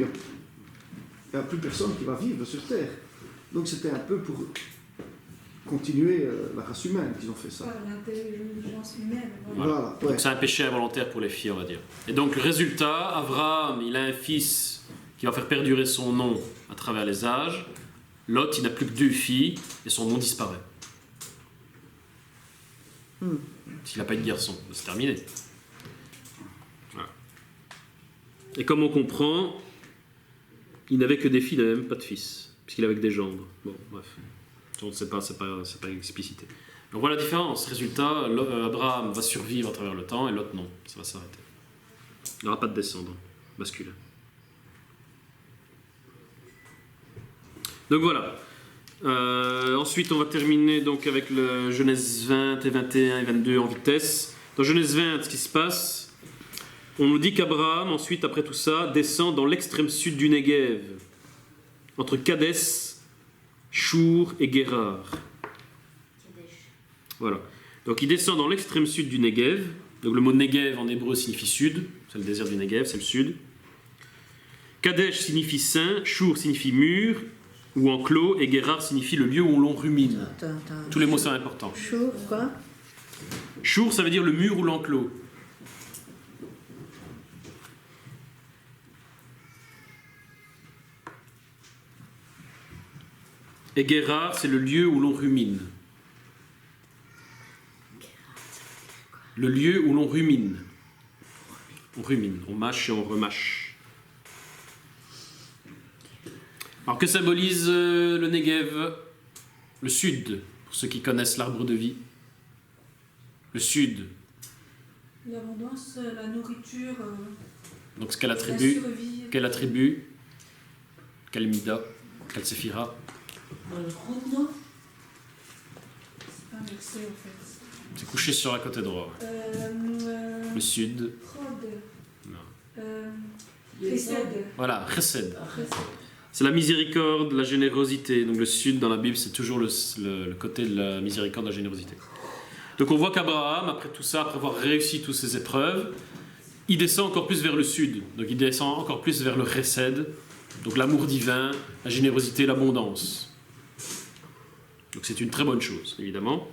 n'y a plus personne qui va vivre sur Terre. Donc c'était un peu pour continuer la race humaine qu'ils ont fait ça. Ouais, l'intelligence humaine. Voilà. Voilà, ouais. Donc c'est un péché involontaire pour les filles, on va dire. Et donc le résultat, Abraham, il a un fils qui va faire perdurer son nom à travers les âges. Lot, il n'a plus que 2 filles et son nom disparaît. S'il n'a pas eu de garçon, c'est terminé. Voilà. Et comme on comprend, il n'avait que des filles, il n'avait même pas de fils, puisqu'il avait que des gendres. Bon, bref. Donc c'est pas explicité. Donc voilà la différence. Résultat, Abraham va survivre à travers le temps et Lot non, ça va s'arrêter. Il n'aura pas de descendants masculins. Donc voilà. Ensuite, on va terminer donc avec le Genèse 20 et 21 et 22 en vitesse. Dans Genèse 20, ce qui se passe, on nous dit qu'Abraham, ensuite, après tout ça, descend dans l'extrême sud du Negev, entre Kadès, Chour et Guérar. Voilà. Donc il descend dans l'extrême sud du Negev. Donc le mot Negev en hébreu signifie sud. C'est le désert du Negev, c'est le sud. Kadesh signifie saint, Chour signifie mur ou enclos, et Guérar signifie le lieu où l'on rumine. Attends. Tous les mots sont importants. Chour, quoi? Chour, ça veut dire le mur ou l'enclos. Et Guérar, c'est le lieu où l'on rumine. Le lieu où l'on rumine. On rumine, on mâche et on remâche. Alors que symbolise le Negev? Le sud, pour ceux qui connaissent l'arbre de vie. Le sud. L'abondance, la nourriture, Donc quelle la attribut? survie. Quel attribut? Quel mida? Quel séphira? Rodno. C'est pas un verset en fait. C'est couché sur la côté droit. Le sud. Prod. Non. Chesed. Voilà, chesed. Chesed. C'est la miséricorde, la générosité. Donc le sud dans la Bible, c'est toujours le côté de la miséricorde, de la générosité. Donc on voit qu'Abraham, après tout ça, après avoir réussi toutes ces épreuves, il descend encore plus vers le sud. Donc il descend encore plus vers le chesed, donc l'amour divin, la générosité, l'abondance. Donc c'est une très bonne chose, évidemment.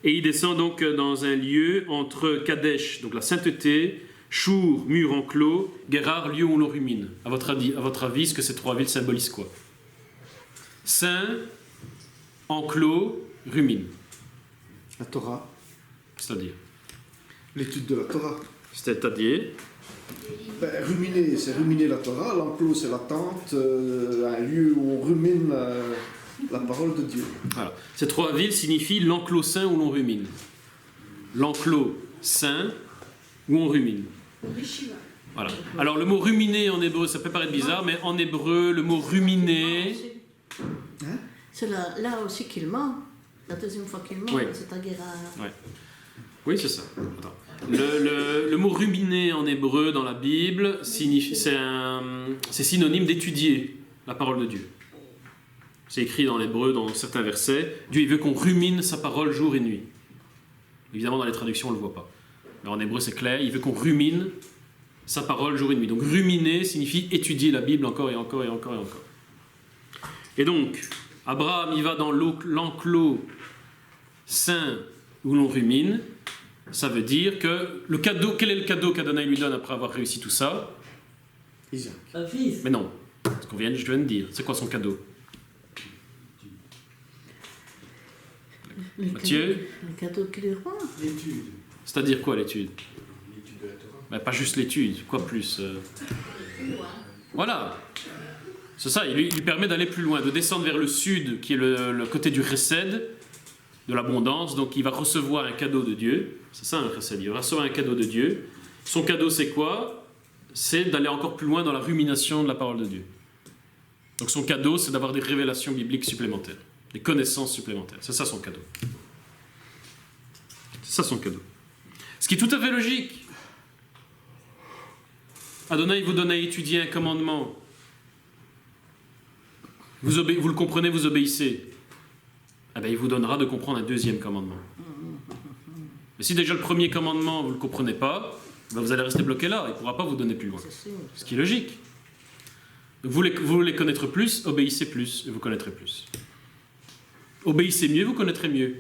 Et il descend donc dans un lieu entre Kadesh, donc la sainteté, Chour, mur enclos, Guérar, lieu où l'on rumine. À votre avis, est-ce que ces 3 villes symbolisent quoi? Saint, enclos, rumine. La Torah, C'est-à-dire? l'étude de la Torah. C'est-à-dire? Ben, ruminer, c'est ruminer la Torah. L'enclos, c'est la tente, un lieu où on rumine la parole de Dieu. Voilà. Ces 3 villes signifient l'enclos saint où l'on rumine. L'enclos saint où on rumine. Yeshiva. Voilà. Alors le mot ruminer en hébreu, ça peut paraître bizarre, mais en hébreu, le mot ruminer, C'est là aussi qu'il ment. La deuxième fois qu'il ment, Oui. c'est à Guérard. oui c'est ça. Attends. Le mot ruminer en hébreu dans la Bible, c'est synonyme d'étudier la parole de Dieu. C'est écrit dans l'hébreu, dans certains versets. Dieu il veut qu'on rumine sa parole jour et nuit. Évidemment dans les traductions on ne le voit pas. Mais en hébreu c'est clair, il veut qu'on rumine sa parole jour et nuit. Donc ruminer signifie étudier la Bible encore et encore et encore et encore. Et donc, Abraham il va dans l'enclos saint où l'on rumine. Ça veut dire que le cadeau, quel est le cadeau qu'Adonai lui donne après avoir réussi tout ça? Isaac. Un fils. Mais non, ce je viens de dire. C'est quoi son cadeau? Mathieu? Le cadeau qu'il est roi. L'étude. C'est-à-dire quoi l'étude? L'étude de la Torah. Ben, pas juste l'étude, quoi plus Voilà. C'est ça, il lui permet d'aller plus loin, de descendre vers le sud, qui est le côté du chesed, de l'abondance. Donc il va recevoir un cadeau de Dieu. C'est ça un chesed, il va recevoir un cadeau de Dieu. Son cadeau c'est quoi? C'est d'aller encore plus loin dans la rumination de la parole de Dieu. Donc son cadeau c'est d'avoir des révélations bibliques supplémentaires, des connaissances supplémentaires. C'est ça son cadeau. C'est ça son cadeau. Ce qui est tout à fait logique. Adonai vous donne à étudier un commandement. Vous le comprenez, vous obéissez. Eh bien, il vous donnera de comprendre un deuxième commandement. Mais si déjà le premier commandement, vous ne le comprenez pas, ben vous allez rester bloqué là. Il ne pourra pas vous donner plus loin. Ce qui est logique. Donc vous voulez connaître plus, obéissez plus, et vous connaîtrez plus. Obéissez mieux, vous connaîtrez mieux.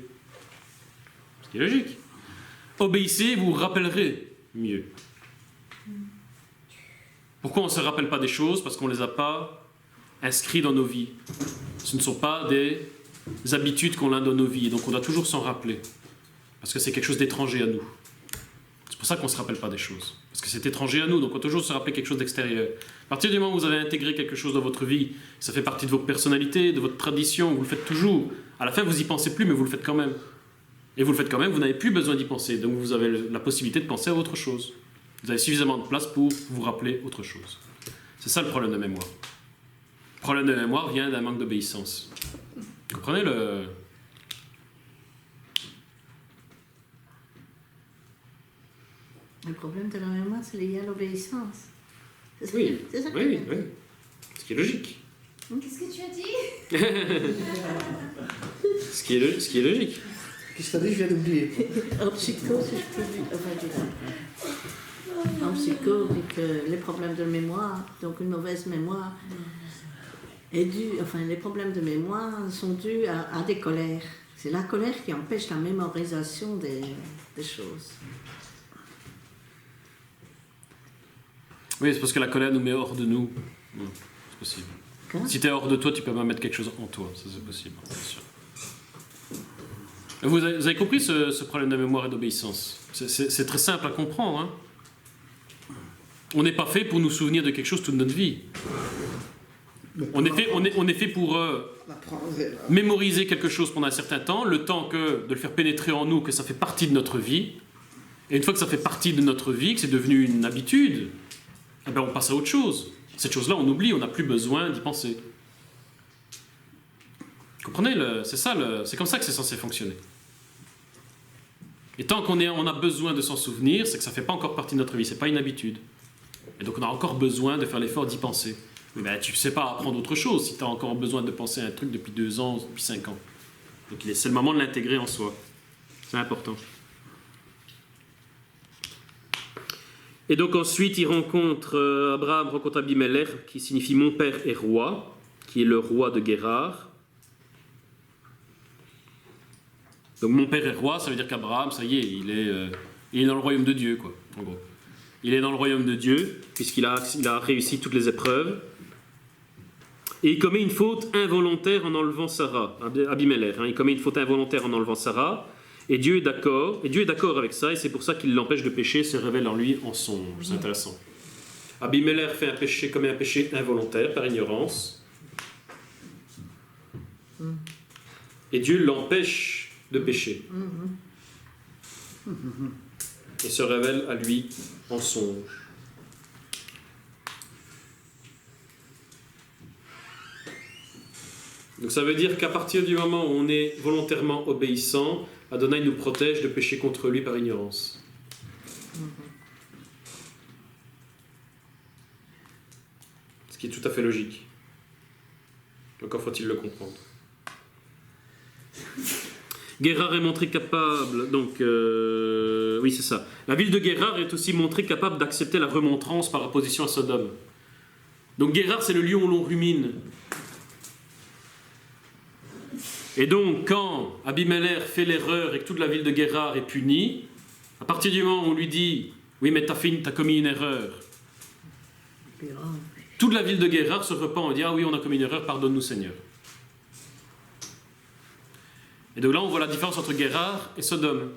Ce qui est logique. Obéissez, vous vous rappellerez mieux. Pourquoi on ne se rappelle pas des choses? Parce qu'on ne les a pas inscrits dans nos vies. Ce ne sont pas des habitudes qu'on a dans nos vies. Et donc on doit toujours s'en rappeler. Parce que c'est quelque chose d'étranger à nous. C'est pour ça qu'on ne se rappelle pas des choses. Parce que c'est étranger à nous, donc on doit toujours se rappeler quelque chose d'extérieur. À partir du moment où vous avez intégré quelque chose dans votre vie, ça fait partie de votre personnalité, de votre tradition, vous le faites toujours. À la fin, vous n'y pensez plus, mais vous le faites quand même. Et vous le faites quand même, vous n'avez plus besoin d'y penser. Donc vous avez la possibilité de penser à autre chose. Vous avez suffisamment de place pour vous rappeler autre chose. C'est ça le problème de mémoire. Le problème de mémoire vient d'un manque d'obéissance. Vous comprenez le... Le problème de la mémoire, c'est lié à l'obéissance. Oui, c'est ça que oui, oui. Ce qui est logique. Qu'est-ce que tu as dit? Ce qui est logique. Qu'est-ce que tu as dit? Je viens d'oublier. En psycho, si je peux dire. Enfin, en psycho, on dit que les problèmes de mémoire, donc une mauvaise mémoire, les problèmes de mémoire sont dus à des colères. C'est la colère qui empêche la mémorisation des choses. Oui, c'est parce que la colère nous met hors de nous. Non, c'est possible. Quoi? Si tu es hors de toi, tu peux même mettre quelque chose en toi. Ça, c'est possible, bien sûr. Vous avez compris ce problème de mémoire et d'obéissance? C'est très simple à comprendre. Hein? On n'est pas fait pour nous souvenir de quelque chose toute notre vie. On est fait pour mémoriser quelque chose pendant un certain temps, le temps de le faire pénétrer en nous, que ça fait partie de notre vie. Et une fois que ça fait partie de notre vie, que c'est devenu une habitude, eh ben on passe à autre chose. Cette chose-là, on oublie, on n'a plus besoin d'y penser. Vous comprenez? C'est comme ça que c'est censé fonctionner. Et tant qu'on a besoin de s'en souvenir, c'est que ça ne fait pas encore partie de notre vie, ce n'est pas une habitude. Et donc on a encore besoin de faire l'effort d'y penser. Mais ben, tu ne sais pas apprendre autre chose si tu as encore besoin de penser à un truc depuis 2 ans, depuis 5 ans. Donc c'est le moment de l'intégrer en soi. C'est important. Et donc ensuite, Abraham rencontre Abimelech, qui signifie « mon père est roi », qui est le roi de Guérar. Donc mon père est roi, ça veut dire qu'Abraham, ça y est, il est dans le royaume de Dieu, quoi, en gros. Il est dans le royaume de Dieu, puisqu'il a réussi toutes les épreuves. Et il commet une faute involontaire en enlevant Sarah, Abimelech. Il commet une faute involontaire en enlevant Sarah. Et Dieu est d'accord avec ça, et c'est pour ça qu'il l'empêche de pécher, se révèle en lui en songe. C'est intéressant. Abimelech commet un péché involontaire, par ignorance. Et Dieu l'empêche de pécher. Et se révèle à lui en songe. Donc ça veut dire qu'à partir du moment où on est volontairement obéissant, Adonai nous protège de pécher contre lui par ignorance. Ce qui est tout à fait logique. Encore faut-il le comprendre. Guérar est montré capable, donc oui c'est ça. La ville de Guérar est aussi montrée capable d'accepter la remontrance par opposition à Sodome. Donc Guérar c'est le lieu où l'on rumine. Et donc, quand Abimelech fait l'erreur et que toute la ville de Guérar est punie, à partir du moment où on lui dit « Oui, mais t'as commis une erreur », toute la ville de Guérar se repent et dit « Ah oui, on a commis une erreur, pardonne-nous Seigneur ». Et donc là, on voit la différence entre Guérar et Sodome.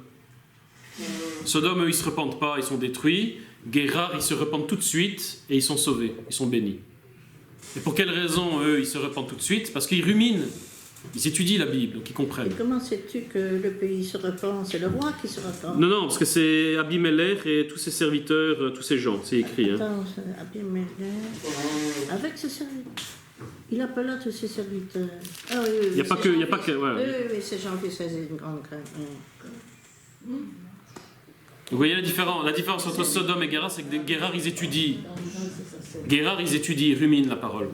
Sodome, eux, ils ne se repentent pas, ils sont détruits. Guérar, ils se repentent tout de suite et ils sont sauvés, ils sont bénis. Et pour quelle raison, eux, ils se repentent tout de suite? Parce qu'ils ruminent. Ils étudient la Bible, donc ils comprennent. Et comment sais-tu que le pays se repent? C'est le roi qui se repent? Non, parce que c'est Abimelech et tous ses serviteurs, tous ces gens, c'est écrit. Attends, Abimelech, avec ses serviteurs. Il appela tous ses serviteurs. Ah oui, oui, Il n'y a pas que... Oui, ces gens qui saisissent une grande crainte. Vous voyez la différence entre Sodome et Guérar, c'est que Guérar, ils étudient. Guérar, ils étudient, ils ruminent la parole.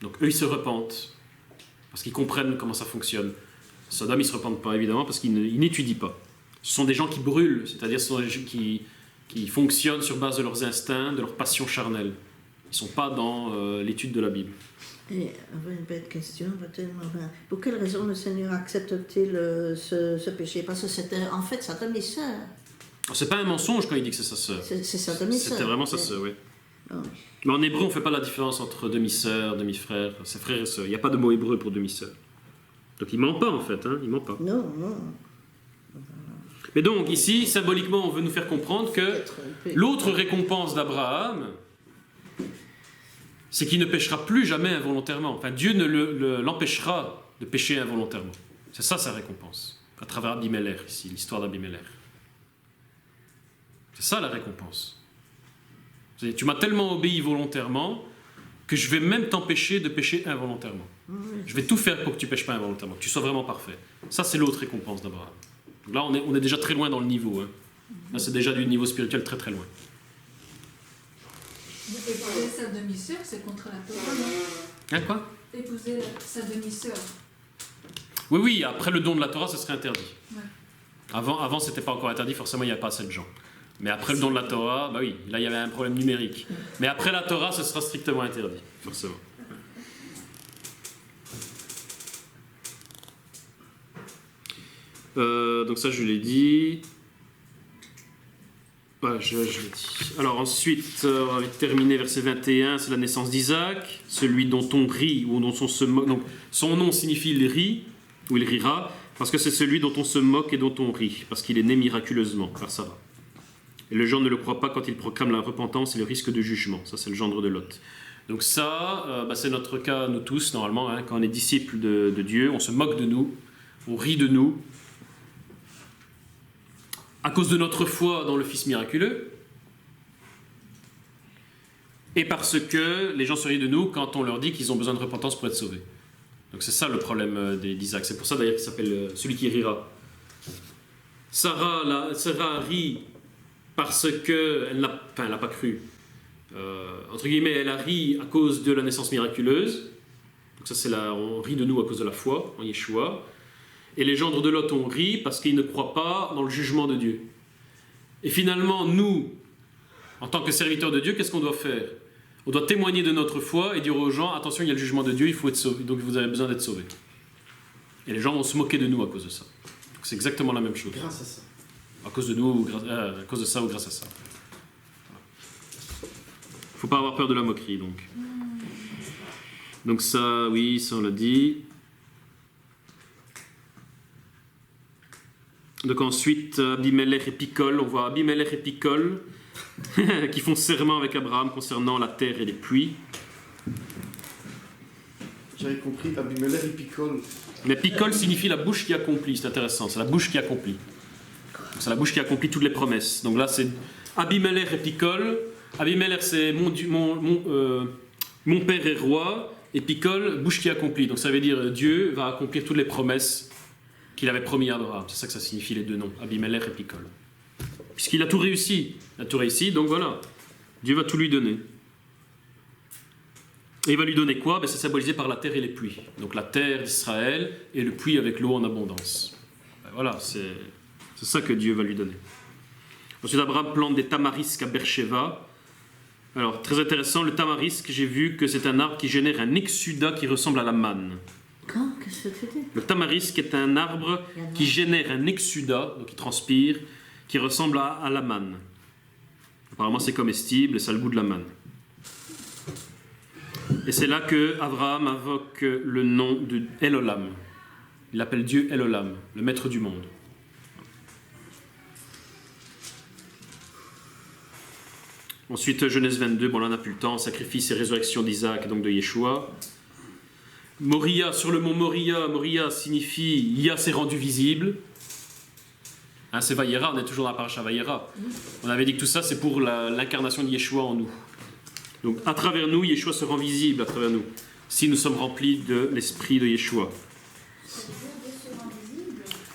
Donc eux, ils se repentent, parce qu'ils comprennent comment ça fonctionne. Sodome, ils ne se repentent pas, évidemment, parce qu'ils n'étudient pas. Ce sont des gens qui brûlent, c'est-à-dire ce sont des gens qui fonctionnent sur base de leurs instincts, de leurs passions charnelles. Ils ne sont pas dans l'étude de la Bible. Et une bête question, pour quelle raison le Seigneur accepte-t-il ce péché? Parce que c'était en fait sa demi-sœur. C'est pas un mensonge quand il dit que c'est sa sœur. C'est sa demi-sœur. C'était vraiment sa sœur, oui. Oh. Mais en hébreu, on ne fait pas la différence entre demi-sœur, demi-frère, c'est frère et sœur. Il n'y a pas de mot hébreu pour demi-sœur. Donc il ment pas en fait, hein, il ment pas. Non. Mais donc ici, symboliquement, on veut nous faire comprendre que l'autre récompense d'Abraham, c'est qu'il ne péchera plus jamais involontairement. Enfin, Dieu ne l'empêchera de pécher involontairement. C'est ça sa récompense, à travers Abimelech ici, l'histoire d'Abimelech. C'est ça la récompense. C'est-à-dire, tu m'as tellement obéi volontairement que je vais même t'empêcher de pécher involontairement. Je vais tout faire pour que tu ne pêches pas involontairement, que tu sois vraiment parfait. Ça, c'est l'autre récompense d'Abraham. Là, on est déjà très loin dans le niveau. Hein. Là, c'est déjà du niveau spirituel très très loin. Épouser sa demi-sœur, c'est contre la Torah, non? Hein, quoi? Épouser sa demi-sœur. Oui, après le don de la Torah, ce serait interdit. Ouais. Avant c'était pas encore interdit, forcément, il n'y a pas assez de gens. Mais après le don de la Torah, bah oui, là, il y avait un problème numérique. Mais après la Torah, ce sera strictement interdit, forcément. Donc ça, je l'ai dit. Voilà, je l'ai dit. Alors ensuite, on va terminer verset 21, c'est la naissance d'Isaac, celui dont on rit ou dont on se moque. Donc, son nom signifie il rit, ou il rira, parce que c'est celui dont on se moque et dont on rit, parce qu'il est né miraculeusement par Sarah. Et le gens ne le croient pas quand il proclame la repentance et le risque de jugement. Ça, c'est le gendre de Lot. Donc ça, c'est notre cas, nous tous, normalement, hein, quand on est disciples de Dieu, on se moque de nous, on rit de nous, à cause de notre foi dans le Fils miraculeux, et parce que les gens se rient de nous quand on leur dit qu'ils ont besoin de repentance pour être sauvés. Donc c'est ça le problème d'Isaac. C'est pour ça d'ailleurs qu'il s'appelle celui qui rira. Sarah rit parce qu'elle n'a pas cru. Entre guillemets, elle a ri à cause de la naissance miraculeuse. Donc ça, on rit de nous à cause de la foi en Yeshua. Et les gendres de Lot ont ri parce qu'ils ne croient pas dans le jugement de Dieu. Et finalement, nous, en tant que serviteurs de Dieu, qu'est-ce qu'on doit faire? On doit témoigner de notre foi et dire aux gens, attention, il y a le jugement de Dieu, il faut être sauvé, donc vous avez besoin d'être sauvés. Et les gens vont se moquer de nous à cause de ça. Donc c'est exactement la même chose. Grâce à ça. À cause de nous, à cause de ça ou grâce à ça. Il ne faut pas avoir peur de la moquerie, donc. Donc ça, oui, ça on l'a dit. Donc ensuite, Abimelech et Picol, on voit Abimelech et Picol qui font serment avec Abraham concernant la terre et les puits. J'avais compris, Abimelech et Picol. Mais Picol signifie la bouche qui accomplit, c'est intéressant, c'est la bouche qui accomplit. C'est la bouche qui accomplit toutes les promesses. Donc là, c'est Abimelech et Picol. Abimelech, c'est mon père est roi, et Picol, bouche qui accomplit. Donc ça veut dire Dieu va accomplir toutes les promesses qu'il avait promis à Abraham. C'est ça que ça signifie les deux noms, Abimelech et Picol. Puisqu'il a tout réussi. Il a tout réussi, donc voilà. Dieu va tout lui donner. Et il va lui donner quoi? C'est symbolisé par la terre et les puits. Donc la terre d'Israël et le puits avec l'eau en abondance. Voilà, c'est ça que Dieu va lui donner. Ensuite, Abraham plante des tamarisques à Beersheba. Alors, très intéressant, le tamarisque, j'ai vu que c'est un arbre qui génère un exudat qui ressemble à la manne. Qu'est-ce que tu dis? Le tamarisque est un arbre qui génère un exudat, donc qui transpire, qui ressemble à la manne. Apparemment, c'est comestible et ça a le goût de la manne. Et c'est là que Abraham invoque le nom de El-Olam. Il appelle Dieu El-Olam, le maître du monde. Ensuite, Genèse 22, bon là on n'a plus le temps, sacrifice et résurrection d'Isaac, donc de Yeshua. Moria, sur le mont Moria, Moria signifie Yah s'est rendu visible. Hein, c'est Vayera, on est toujours dans la paracha Vayera. On avait dit que tout ça c'est pour l'incarnation de Yeshua en nous. Donc à travers nous, Yeshua se rend visible à travers nous, si nous sommes remplis de l'esprit de Yeshua.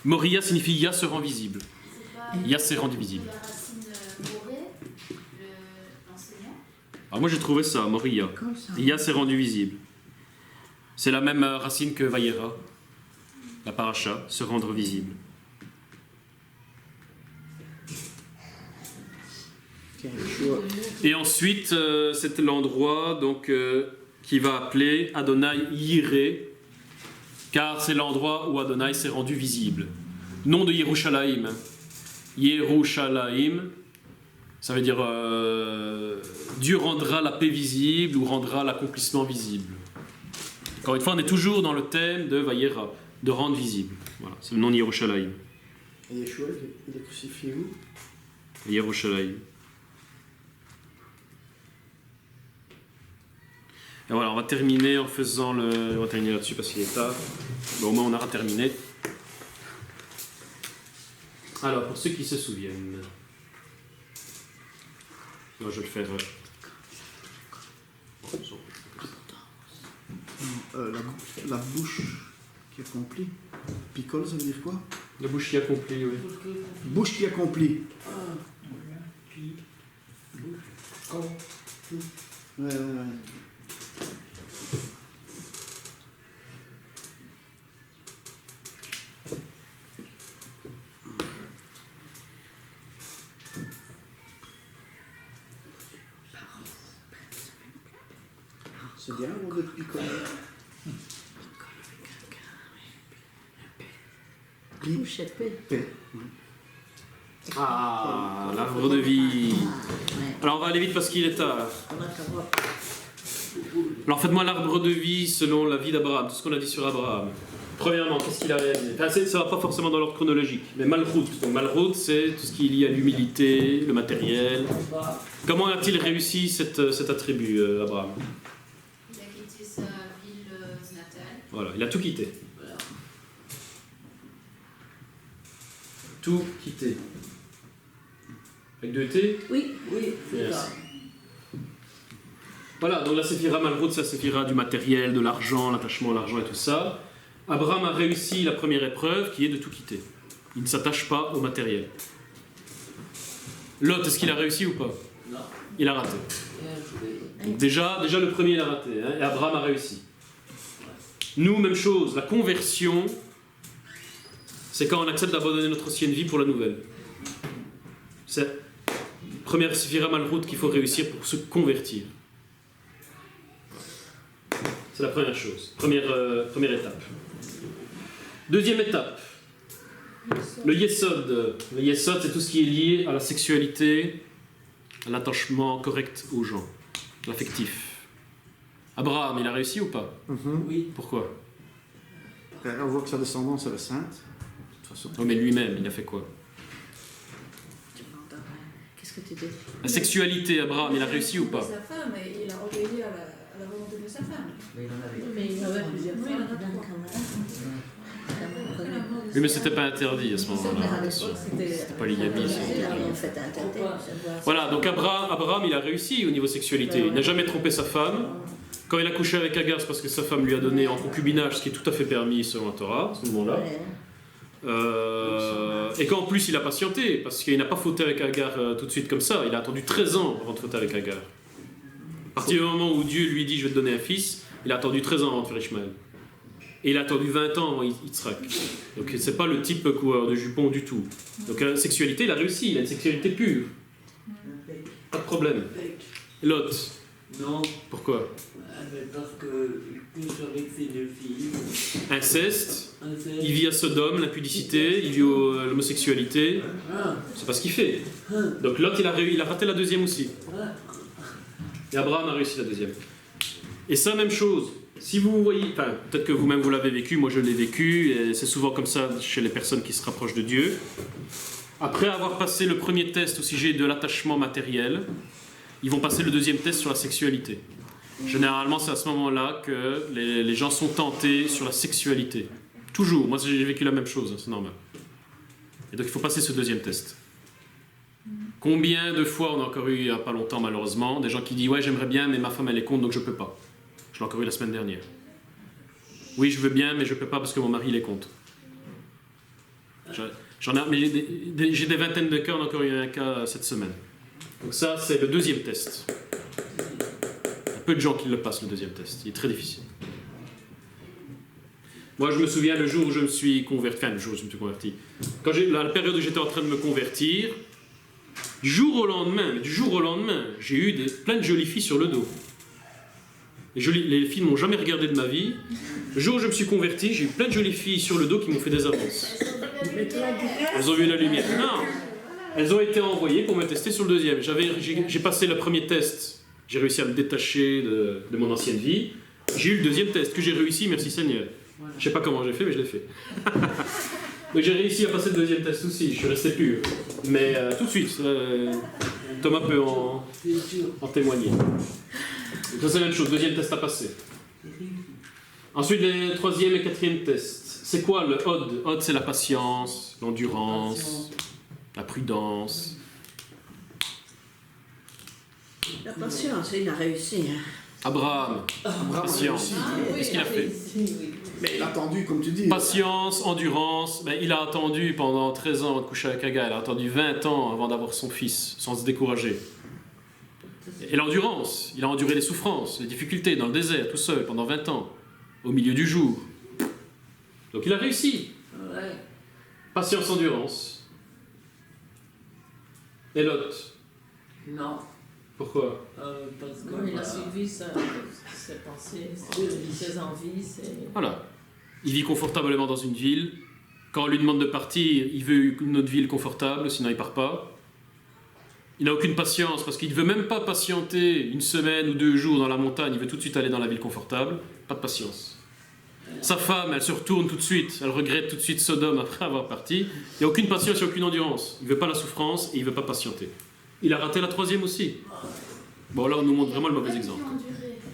Moria signifie Yah se rend visible. Yah s'est rendu visible. Alors moi j'ai trouvé ça, Moria. Comme ça. Ia s'est rendu visible. C'est la même racine que Vayera, la paracha, se rendre visible. Tiens, Yeshua. Et ensuite, c'est l'endroit donc, qui va appeler Adonai Yireh, car c'est l'endroit où Adonai s'est rendu visible. Nom de Yerushalayim. Yerushalayim, ça veut dire Dieu rendra la paix visible ou rendra l'accomplissement visible. Encore une fois, on est toujours dans le thème de Vayera, de rendre visible. Voilà, c'est le nom de Yerushalayim. Et Yeshua, il est crucifié où? Yerushalayim. Et voilà, on va terminer en faisant le... On va terminer là-dessus parce qu'il est tard. Bon, au moins on aura terminé. Alors, pour ceux qui se souviennent... Non, je vais le faire... La bouche qui accomplit. Picole, ça veut dire quoi? La bouche qui accomplit, oui. Bouche qui accomplit. Ouais. C'est bien le mot de picole. Bouche et paix. Paix. Ah, l'arbre de vie. Alors on va aller vite parce qu'il est tard. On va savoir. Alors faites-moi l'arbre de vie selon la vie d'Abraham, tout ce qu'on a dit sur Abraham. Premièrement, qu'est-ce qu'il a réalisé? Enfin, ça ne va pas forcément dans l'ordre chronologique, mais Malchut. Donc Malchut, c'est tout ce qui est lié à l'humilité, le matériel. Comment a-t-il réussi cet attribut, Abraham? Il a quitté sa ville natale. Voilà, il a tout quitté. Tout quitté. Avec 2 T? Oui, c'est Yes. ça. Voilà, donc la séphira Malchut, c'est la séphira du matériel, de l'argent, l'attachement à l'argent et tout ça. Abraham a réussi la première épreuve qui est de tout quitter. Il ne s'attache pas au matériel. Lot, est-ce qu'il a réussi ou pas? Non. Il a raté. Donc déjà le premier il a raté, hein, et Abraham a réussi. Nous, même chose, la conversion, c'est quand on accepte d'abandonner notre ancienne vie pour la nouvelle. C'est la première séphira Malchut qu'il faut réussir pour se convertir. C'est la première chose, première étape. Deuxième étape, le Yesod. Le Yesod, c'est tout ce qui est lié à la sexualité, à l'attachement correct aux gens, l'affectif. Abraham, il a réussi ou pas? Oui. Pourquoi? On voit que sa descendance elle est sainte. De toute façon. Oh, mais lui-même, il a fait quoi? Qu'est-ce que tu dis? La sexualité, Abraham, il a réussi ou pas? Sa femme, et il a obéi à la volonté de sa femme. Mais il en avait. Mais il avait plusieurs Oui, femmes. Oui, mais c'était pas interdit à ce moment-là. C'était C'était pas l'igami, ça. En fait, interdit. Voilà, donc Abraham, il a réussi au niveau sexualité. Il n'a jamais trompé sa femme. Quand il a couché avec Agar, c'est parce que sa femme lui a donné en concubinage, ce qui est tout à fait permis selon la Torah, à ce moment-là. Et qu'en plus, il a patienté, parce qu'il n'a pas fauté avec Agar tout de suite comme ça. Il a attendu 13 ans avant de fauter avec Agar. À partir du moment où Dieu lui dit « je vais te donner un fils », il a attendu 13 ans avant de faire Ishmaël. Et il a attendu 20 ans avant Yitzhak. Donc c'est pas le type coureur de jupons du tout. Donc la sexualité, il a réussi, il a une sexualité pure. Pas de problème. Lot, Non. pourquoi? Mais parce que il couche avec ses 2 filles. Inceste, Inceste. il vit à Sodome, l'impudicité, il vit l'homosexualité. Ah. C'est pas ce qu'il fait. Donc Lot, il a raté la deuxième aussi. Et Abraham a réussi la deuxième. Et ça, même chose. Si vous voyez, enfin, peut-être que vous-même vous l'avez vécu, moi je l'ai vécu, et c'est souvent comme ça chez les personnes qui se rapprochent de Dieu. Après avoir passé le premier test au sujet de l'attachement matériel, ils vont passer le deuxième test sur la sexualité. Généralement, c'est à ce moment-là que les gens sont tentés sur la sexualité. Toujours. Moi, j'ai vécu la même chose, c'est normal. Et donc, il faut passer ce deuxième test. Combien de fois on a encore eu, il n'y a pas longtemps malheureusement, des gens qui disent « Ouais, j'aimerais bien, mais ma femme, elle est contre, donc je peux pas. » Je l'ai encore eu la semaine dernière. « Oui, je veux bien, mais je peux pas parce que mon mari, il est contre. » J'ai des vingtaines de cas, on a encore eu un cas cette semaine. Donc ça, c'est le deuxième test. peu de gens qui le passent, le deuxième test. Il est très difficile. Moi, je me souviens le jour où je me suis converti, enfin, le jour où je me suis converti, quand la période où j'étais en train de me convertir, du jour au lendemain, j'ai eu plein de jolies filles sur le dos. Les filles ne m'ont jamais regardé de ma vie. Le jour où je me suis converti, j'ai eu plein de jolies filles sur le dos qui m'ont fait des avances. Elles ont vu la lumière. Non, elles ont été envoyées pour me tester sur le deuxième. J'ai passé le premier test, j'ai réussi à me détacher de mon ancienne vie. J'ai eu le deuxième test que j'ai réussi, merci Seigneur. Je sais pas comment j'ai fait, mais je l'ai fait. Donc j'ai réussi à passer le deuxième test aussi, je suis resté pur. Mais tout de suite, Thomas peut en témoigner. Donc ça c'est la même chose, deuxième test à passer. Ensuite les troisième et quatrième tests. C'est quoi le OD? OD c'est la patience, l'endurance, la prudence. La patience, il a réussi. Hein. Abraham, patience. Qu'est-ce qu'il a fait? Mais il a attendu, comme tu dis. Patience, endurance. Ben, il a attendu pendant 13 ans de coucher avec Agar. Il a attendu 20 ans avant d'avoir son fils, sans se décourager. Et l'endurance. Il a enduré les souffrances, les difficultés dans le désert, tout seul, pendant 20 ans, au milieu du jour. Donc il a réussi. Ouais. Patience, endurance. Et Lot? Non. Pourquoi? Parce que. Oui, il a suivi ses pensées, ses envies, Voilà. Il vit confortablement dans une ville. Quand on lui demande de partir, il veut une autre ville confortable, sinon il part pas. Il n'a aucune patience parce qu'il ne veut même pas patienter une semaine ou 2 jours dans la montagne, il veut tout de suite aller dans la ville confortable. Pas de patience. Sa femme, elle se retourne tout de suite, elle regrette tout de suite Sodome après avoir parti. Il n'y a aucune patience et aucune endurance. Il ne veut pas la souffrance et il ne veut pas patienter. Il a raté la troisième aussi. Bon, là, on nous montre vraiment le mauvais exemple.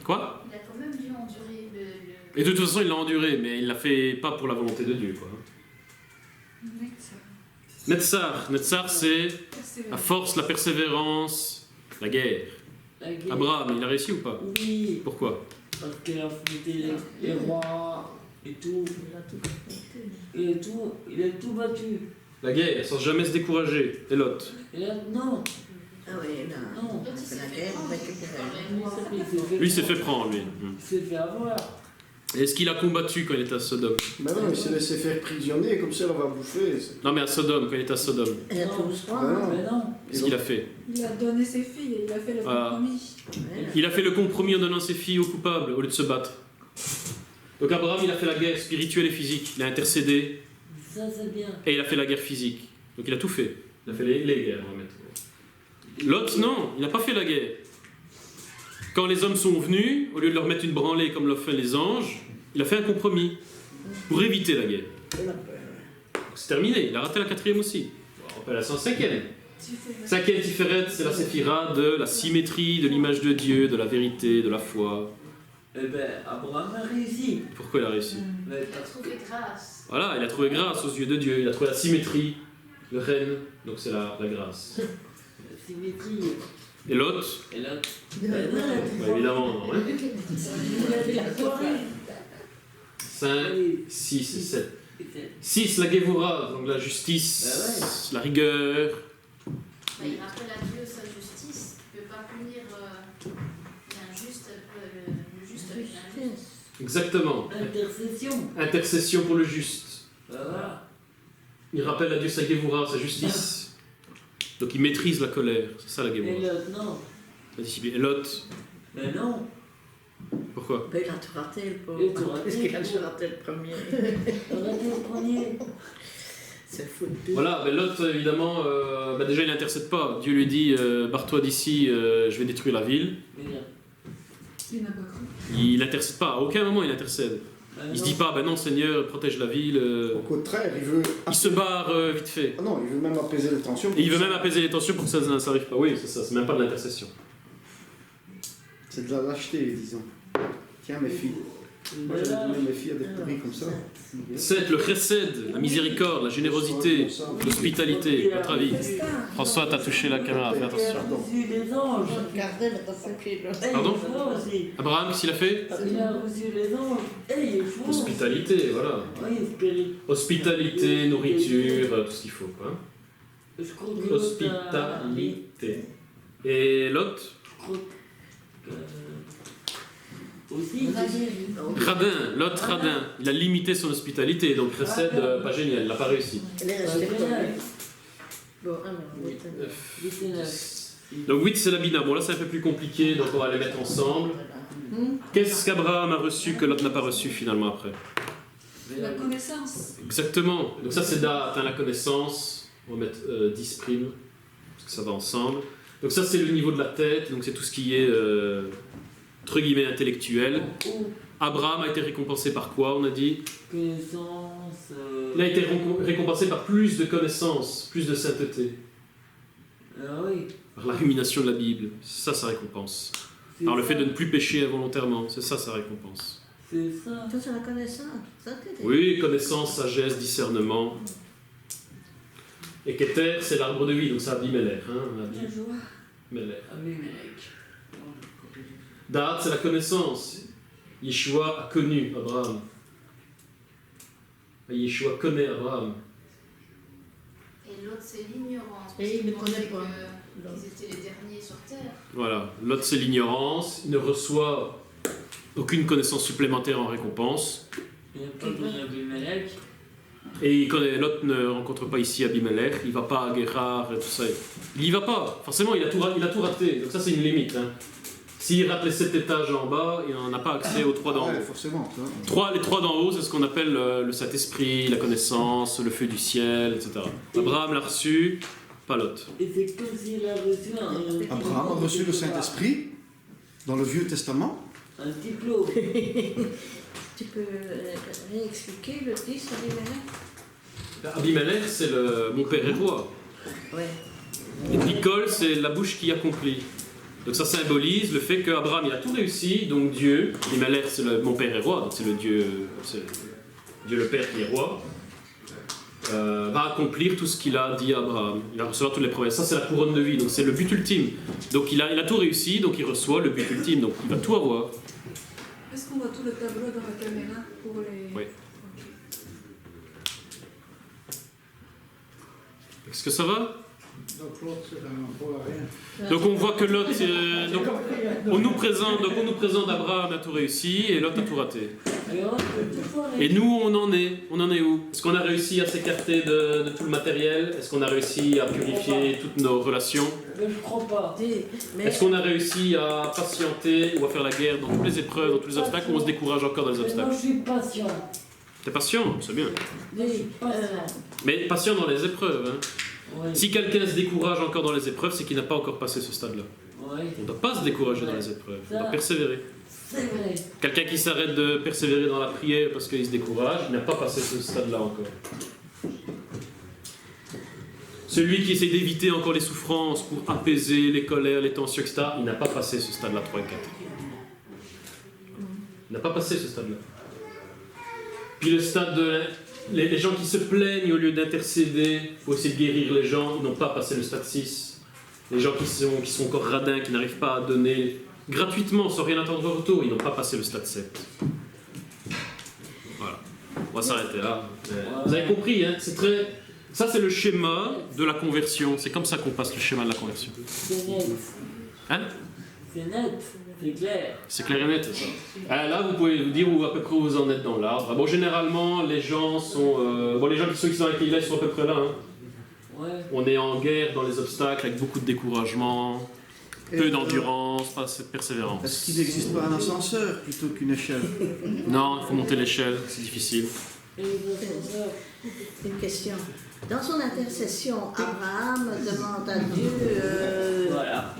Quoi? Il a quand même dû endurer le... Et de toute façon, il l'a enduré, mais il l'a fait pas pour la volonté de Dieu, quoi. Netzar, c'est la force, la persévérance, la guerre. La guerre. Abraham, il a réussi ou pas? Oui, Pourquoi? parce qu'il a affronté les rois et tout. Il a tout battu. La guerre, sans jamais se décourager. Et Lot? Et là, non. Ah oui, là. Non. On fait la guerre, on récupère. Lui, il s'est fait prendre, lui. Il s'est fait avoir. Et est-ce qu'il a combattu quand il était à Sodome? Mais non, il s'est laissé faire prisonnier, comme ça on va bouffer. Non, mais à Sodome, quand il était à Sodome. Il a tout le soir. Mais non. Qu'est-ce qu'il a fait? Il a donné ses filles et il a fait le Voilà. compromis. Il a fait le compromis en donnant ses filles aux coupables, au lieu de se battre. Donc Abraham, il a fait la guerre spirituelle et physique. Il a intercédé Ça, c'est bien. et il a fait la guerre physique. Donc il a tout fait. Il a fait les guerres, on va mettre. Lot, non, il n'a pas fait la guerre. Quand les hommes sont venus, au lieu de leur mettre une branlée comme l'ont fait les anges, il a fait un compromis pour éviter la guerre. C'est terminé, il a raté la quatrième aussi. On rappelle la 105e. Cinquième Tiferet, c'est la séphira de la symétrie, de l'image de Dieu, de la vérité, de la foi. Eh ben, Abraham a réussi. Pourquoi il a réussi? Mais Il a parce que. trouvé grâce. Voilà, il a trouvé grâce aux yeux de Dieu, il a trouvé la symétrie, le règne, donc c'est la grâce. La symétrie. Et Lot? Et là. Bah, évidemment, non. Hein. Il avait la soirée. 5, 6, 7. 6, la Gévora, donc la justice, la rigueur. Bah, il rappelle à Dieu sa justice. Il ne peut pas punir l'injuste, le juste avec l'injuste. Exactement. Intercession. Intercession pour le juste. Voilà. Il rappelle à Dieu sa Gévora, sa justice. Donc il maîtrise la colère, c'est ça la Et Gévora. l'autre, non. La discipline. Et Lot, Mais non. pourquoi? Ben, il a tout raté, le pauvre. Il a tout raté, Parce qu'il a le tout raté le premier. Arrêtez le premier. C'est foutu. Voilà, mais Lot, évidemment, bah déjà il n'intercède pas. Dieu lui dit barre-toi d'ici, je vais détruire la ville. Mais non. Il n'a pas cru. Il n'intercède pas, à aucun moment il intercède. Il se dit pas, ben non Seigneur, protège la ville. Au contraire, il veut. Il se barre vite fait. Ah non, il veut même apaiser les tensions. Et il veut même apaiser les tensions pour que ça n'arrive pas. Oui, c'est ça, c'est même pas de l'intercession. C'est de la lâcheté, disons. Tiens, mes filles. Moi, j'avais donné mes filles à des pourris comme ça. 7, le chesed, la miséricorde, la générosité, l'hospitalité. Votre avis? François, t'as touché la caméra, fais Il a attention. reçu les anges. Regardez le recipier. Et Pardon il est fort aussi. Abraham, qu'est-ce qu'il a fait? Il a reçu les anges. Et il est fort. Hospitalité, voilà. Oui, spirit. Hospitalité, nourriture, tout ce qu'il faut. Hein. Je crois que l'autre a- Hospitalité. Et Lot? Je crois que Aussi, Radin, Lot radin. Il a limité son hospitalité, donc recette pas génial, il n'a pas réussi. Elle est restée comme elle. Bon, alors, 8 et 9. Donc 8 c'est la bina. Bon là c'est un peu plus compliqué, donc on va les mettre ensemble. Qu'est-ce qu'Abraham a reçu que Lot n'a pas reçu finalement après? La connaissance. Exactement. Donc ça c'est date, la connaissance. On va mettre 10 primes, parce que ça va ensemble. Donc ça c'est le niveau de la tête, donc c'est tout ce qui est entre guillemets intellectuel. Abraham a été récompensé par quoi, on a dit? Connaissance. Il a été récompensé par plus de connaissances, plus de sainteté. Ah oui. Par la rumination de la Bible, c'est ça sa récompense. Par le fait de ne plus pécher involontairement, c'est ça sa récompense. C'est ça. Ça, c'est la connaissance. Ça, c'est- Oui, connaissance, sagesse, discernement. Et Keter, c'est l'arbre de vie, donc c'est Abimelech. Hein, La joie. Abimelech. Abimelech. Da'at, c'est la connaissance. Yeshua a connu Abraham. Yeshua connaît Abraham. Et l'autre, c'est l'ignorance. Et il ne parce qu'il connaît pensait pas. qu'ils étaient les derniers sur Terre. Voilà. L'autre, c'est l'ignorance. Il ne reçoit aucune connaissance supplémentaire en récompense. Il n'y a pas besoin d'Abimelech. Et Lot ne rencontre pas ici Abimelech. Il ne va pas à Guérar et tout ça. Il n'y va pas. Forcément, il a tout raté. Donc ça, c'est une limite. Hein. S'il rate les 7 étages en bas, il n'a pas accès aux 3 d'en haut. Ouais, forcément. Ça. Les 3 d'en haut, c'est ce qu'on appelle le Saint-Esprit, la connaissance, le feu du ciel, etc. Abraham l'a reçu, pas Lot. Et c'est comme s'il a reçu Abraham a reçu le Saint-Esprit dans le Vieux Testament. un diplôme. Tu peux réexpliquer le 10 Abimelech? Abimelech, c'est mon père est roi. Ouais. Et Pikol, c'est la bouche qui accomplit. Donc ça symbolise le fait qu'Abraham il a tout réussi, donc Dieu, Abimelech c'est mon père est roi, donc c'est Dieu le Père qui est roi, va accomplir tout ce qu'il a dit à Abraham. Il va recevoir toutes les promesses. Ça c'est la couronne de vie, donc c'est le but ultime. Donc il a tout réussi, donc il reçoit le but ultime, donc il va tout avoir. Est-ce qu'on voit tout le tableau dans la caméra pour les... Oui. Est-ce que ça va? Donc l'autre, c'est un peu rien. Donc on voit que Lot, donc on nous présente Abraham a tout réussi et Lot a tout raté. Et nous on en est où? Est-ce qu'on a réussi à s'écarter de tout le matériel? Est-ce qu'on a réussi à purifier toutes nos relations? Mais je crois pas. Mais Est-ce qu'on a réussi à patienter ou à faire la guerre dans toutes les épreuves, dans tous les obstacles, ou on se décourage encore dans les Mais moi, obstacles? je suis patient. T'es patient, c'est bien. Je suis patient. Mais patient dans les épreuves. Hein. Oui. Si quelqu'un se décourage encore dans les épreuves, c'est qu'il n'a pas encore passé ce stade-là. Oui. On ne doit pas se décourager dans les épreuves, on doit persévérer. C'est vrai. Quelqu'un qui s'arrête de persévérer dans la prière parce qu'il se décourage, il n'a pas passé ce stade-là encore. Celui qui essaie d'éviter encore les souffrances pour apaiser les colères, les tensions, etc., il n'a pas passé ce stade-là 3 et 4. Il n'a pas passé ce stade-là. Puis le stade de... Les gens qui se plaignent au lieu d'intercéder pour essayer de guérir les gens, ils n'ont pas passé le stade 6. Les gens qui sont encore radins, qui n'arrivent pas à donner gratuitement, sans rien attendre en retour, ils n'ont pas passé le stade 7. Voilà. On va s'arrêter là. Vous avez compris, hein, c'est très... Ça, c'est le schéma de la conversion. C'est comme ça qu'on passe le schéma de la conversion. C'est net. Hein? C'est net. C'est clair. C'est clair et net, c'est ça. Là, vous pouvez vous dire où à peu près vous en êtes dans l'arbre. Bon, généralement, les gens sont... les gens qui sont avec l'île, ils sont à peu près là. Hein. Ouais. On est en guerre dans les obstacles, avec beaucoup de découragement, peu d'endurance, pas assez de persévérance. Est-ce qu'il n'existe pas un ascenseur plutôt qu'une échelle? Non, il faut monter l'échelle, c'est difficile. Et les ascenseurs. une question. Dans son intercession, Abraham demande à Dieu, Voilà.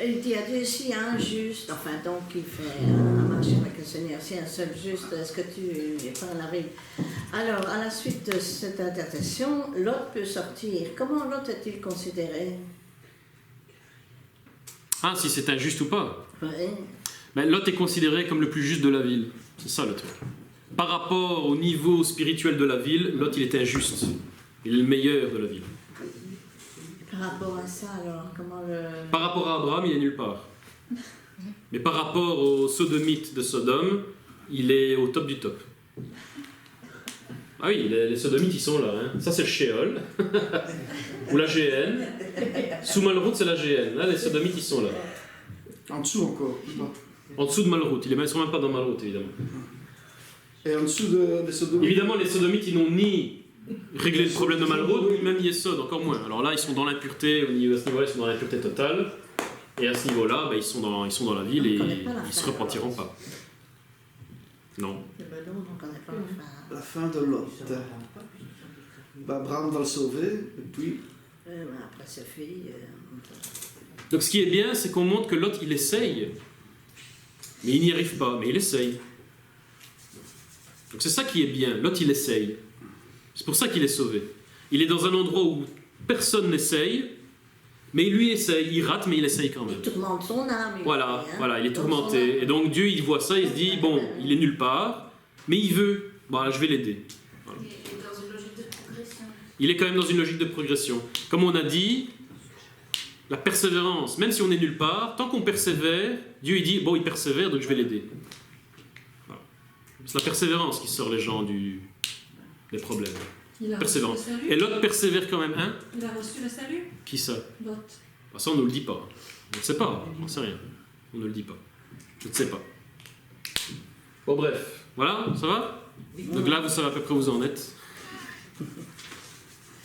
il dit à Dieu, s'il y a un juste, enfin donc il fait un marché avec le Seigneur, s'il y a un seul juste, est-ce que tu es pas en arrive? Alors, à la suite de cette intercession, Lot peut sortir. Comment Lot est-il considéré? Ah, si c'est injuste ou pas? Ouais. Ben, Lot est considéré comme le plus juste de la ville. C'est ça le truc. Par rapport au niveau spirituel de la ville, Lot il était injuste. Il est le meilleur de la ville. Par rapport à ça, alors, comment le... Par rapport à Abraham, il est nulle part. Mais par rapport aux sodomites de Sodome, il est au top du top. Ah oui, les sodomites, ils sont là. Hein. Ça, c'est le Sheol. Ou la GN. Sous Malroute, c'est la GN. Là, les sodomites, ils sont là. En dessous encore. En dessous de Malroute, ils ne sont même pas dans Malroute, évidemment. Et en dessous des sodomites. Évidemment, les sodomites, ils n'ont ni réglé le problème de Malroute, ni même Yesod, encore moins. Alors là, ils sont dans l'impureté, à ce niveau-là, ils sont dans l'impureté totale. Et à ce niveau-là, ils sont dans la ville et ils ne se repentiront pas. Non. Eh ben non, on ne connaît pas La fin de Lot. Abraham va le sauver, et puis... après sa fille... Donc ce qui est bien, c'est qu'on montre que Lot, il essaye. Mais il n'y arrive pas, mais il essaye. Donc c'est ça qui est bien. Lot, il essaye. C'est pour ça qu'il est sauvé. Il est dans un endroit où personne n'essaye, mais lui essaye. Il rate, mais il essaye quand même. Il tourmente son âme. Voilà, il est tourmenté. Et donc Dieu, il voit ça, il se dit, bon, il est nulle part, mais il veut. Bon, je vais l'aider. Voilà. Il est dans une logique de progression. Il est quand même dans une logique de progression. Comme on a dit, la persévérance, même si on est nulle part, tant qu'on persévère, Dieu il dit, bon, il persévère, donc je vais l'aider. Voilà. C'est la persévérance qui sort les gens des problèmes. Il a Persévérance. reçu le salut. Et Lot persévère quand même, hein? Il a reçu le salut. Qui ça? Lot. Ça, on ne nous le dit pas. On ne sait pas, on ne sait rien. On ne le dit pas. Je ne sais pas. Bon, bref. Voilà, ça va? Donc là, vous savez à peu près où vous en êtes.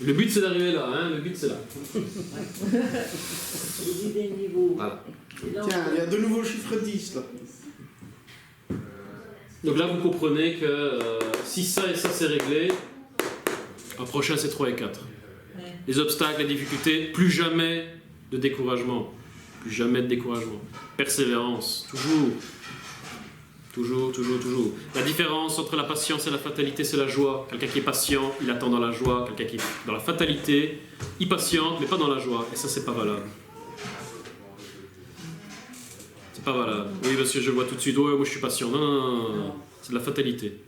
Le but, c'est d'arriver là, hein? Le but, c'est là. Voilà. Tiens, il y a de nouveau le chiffre 10, là. Donc là, vous comprenez que si ça et ça, c'est réglé, un prochain, c'est 3 et 4. Les obstacles, les difficultés, plus jamais de découragement. Plus jamais de découragement. Persévérance, toujours. Toujours, toujours, toujours. La différence entre la patience et la fatalité, c'est la joie. Quelqu'un qui est patient, il attend dans la joie. Quelqu'un qui est dans la fatalité, il patiente, mais pas dans la joie. Et ça, c'est pas valable. C'est pas valable. Oui, parce que je vois tout de suite, ouais, moi je suis patient. Non, non, non, non. C'est de la fatalité.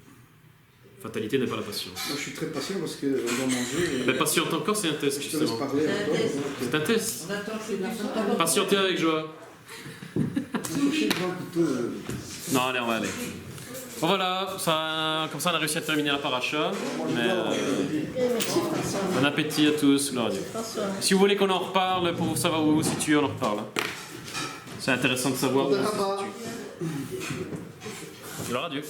Fatalité n'est pas la patience. Moi, je suis très patient parce qu'on doit manger. Mais patiente encore, c'est un test, Je te laisse justement. parler. C'est un test. On attend que la fin. Patienter avec joie. Non, allez, on va aller. Bon, voilà, ça, comme ça on a réussi à terminer la paracha. Mais, bon appétit à tous, gloire à Dieu. Si vous voulez qu'on en reparle pour savoir où vous vous situez, on en reparle. C'est intéressant de savoir où on se situe. Gloire à Dieu.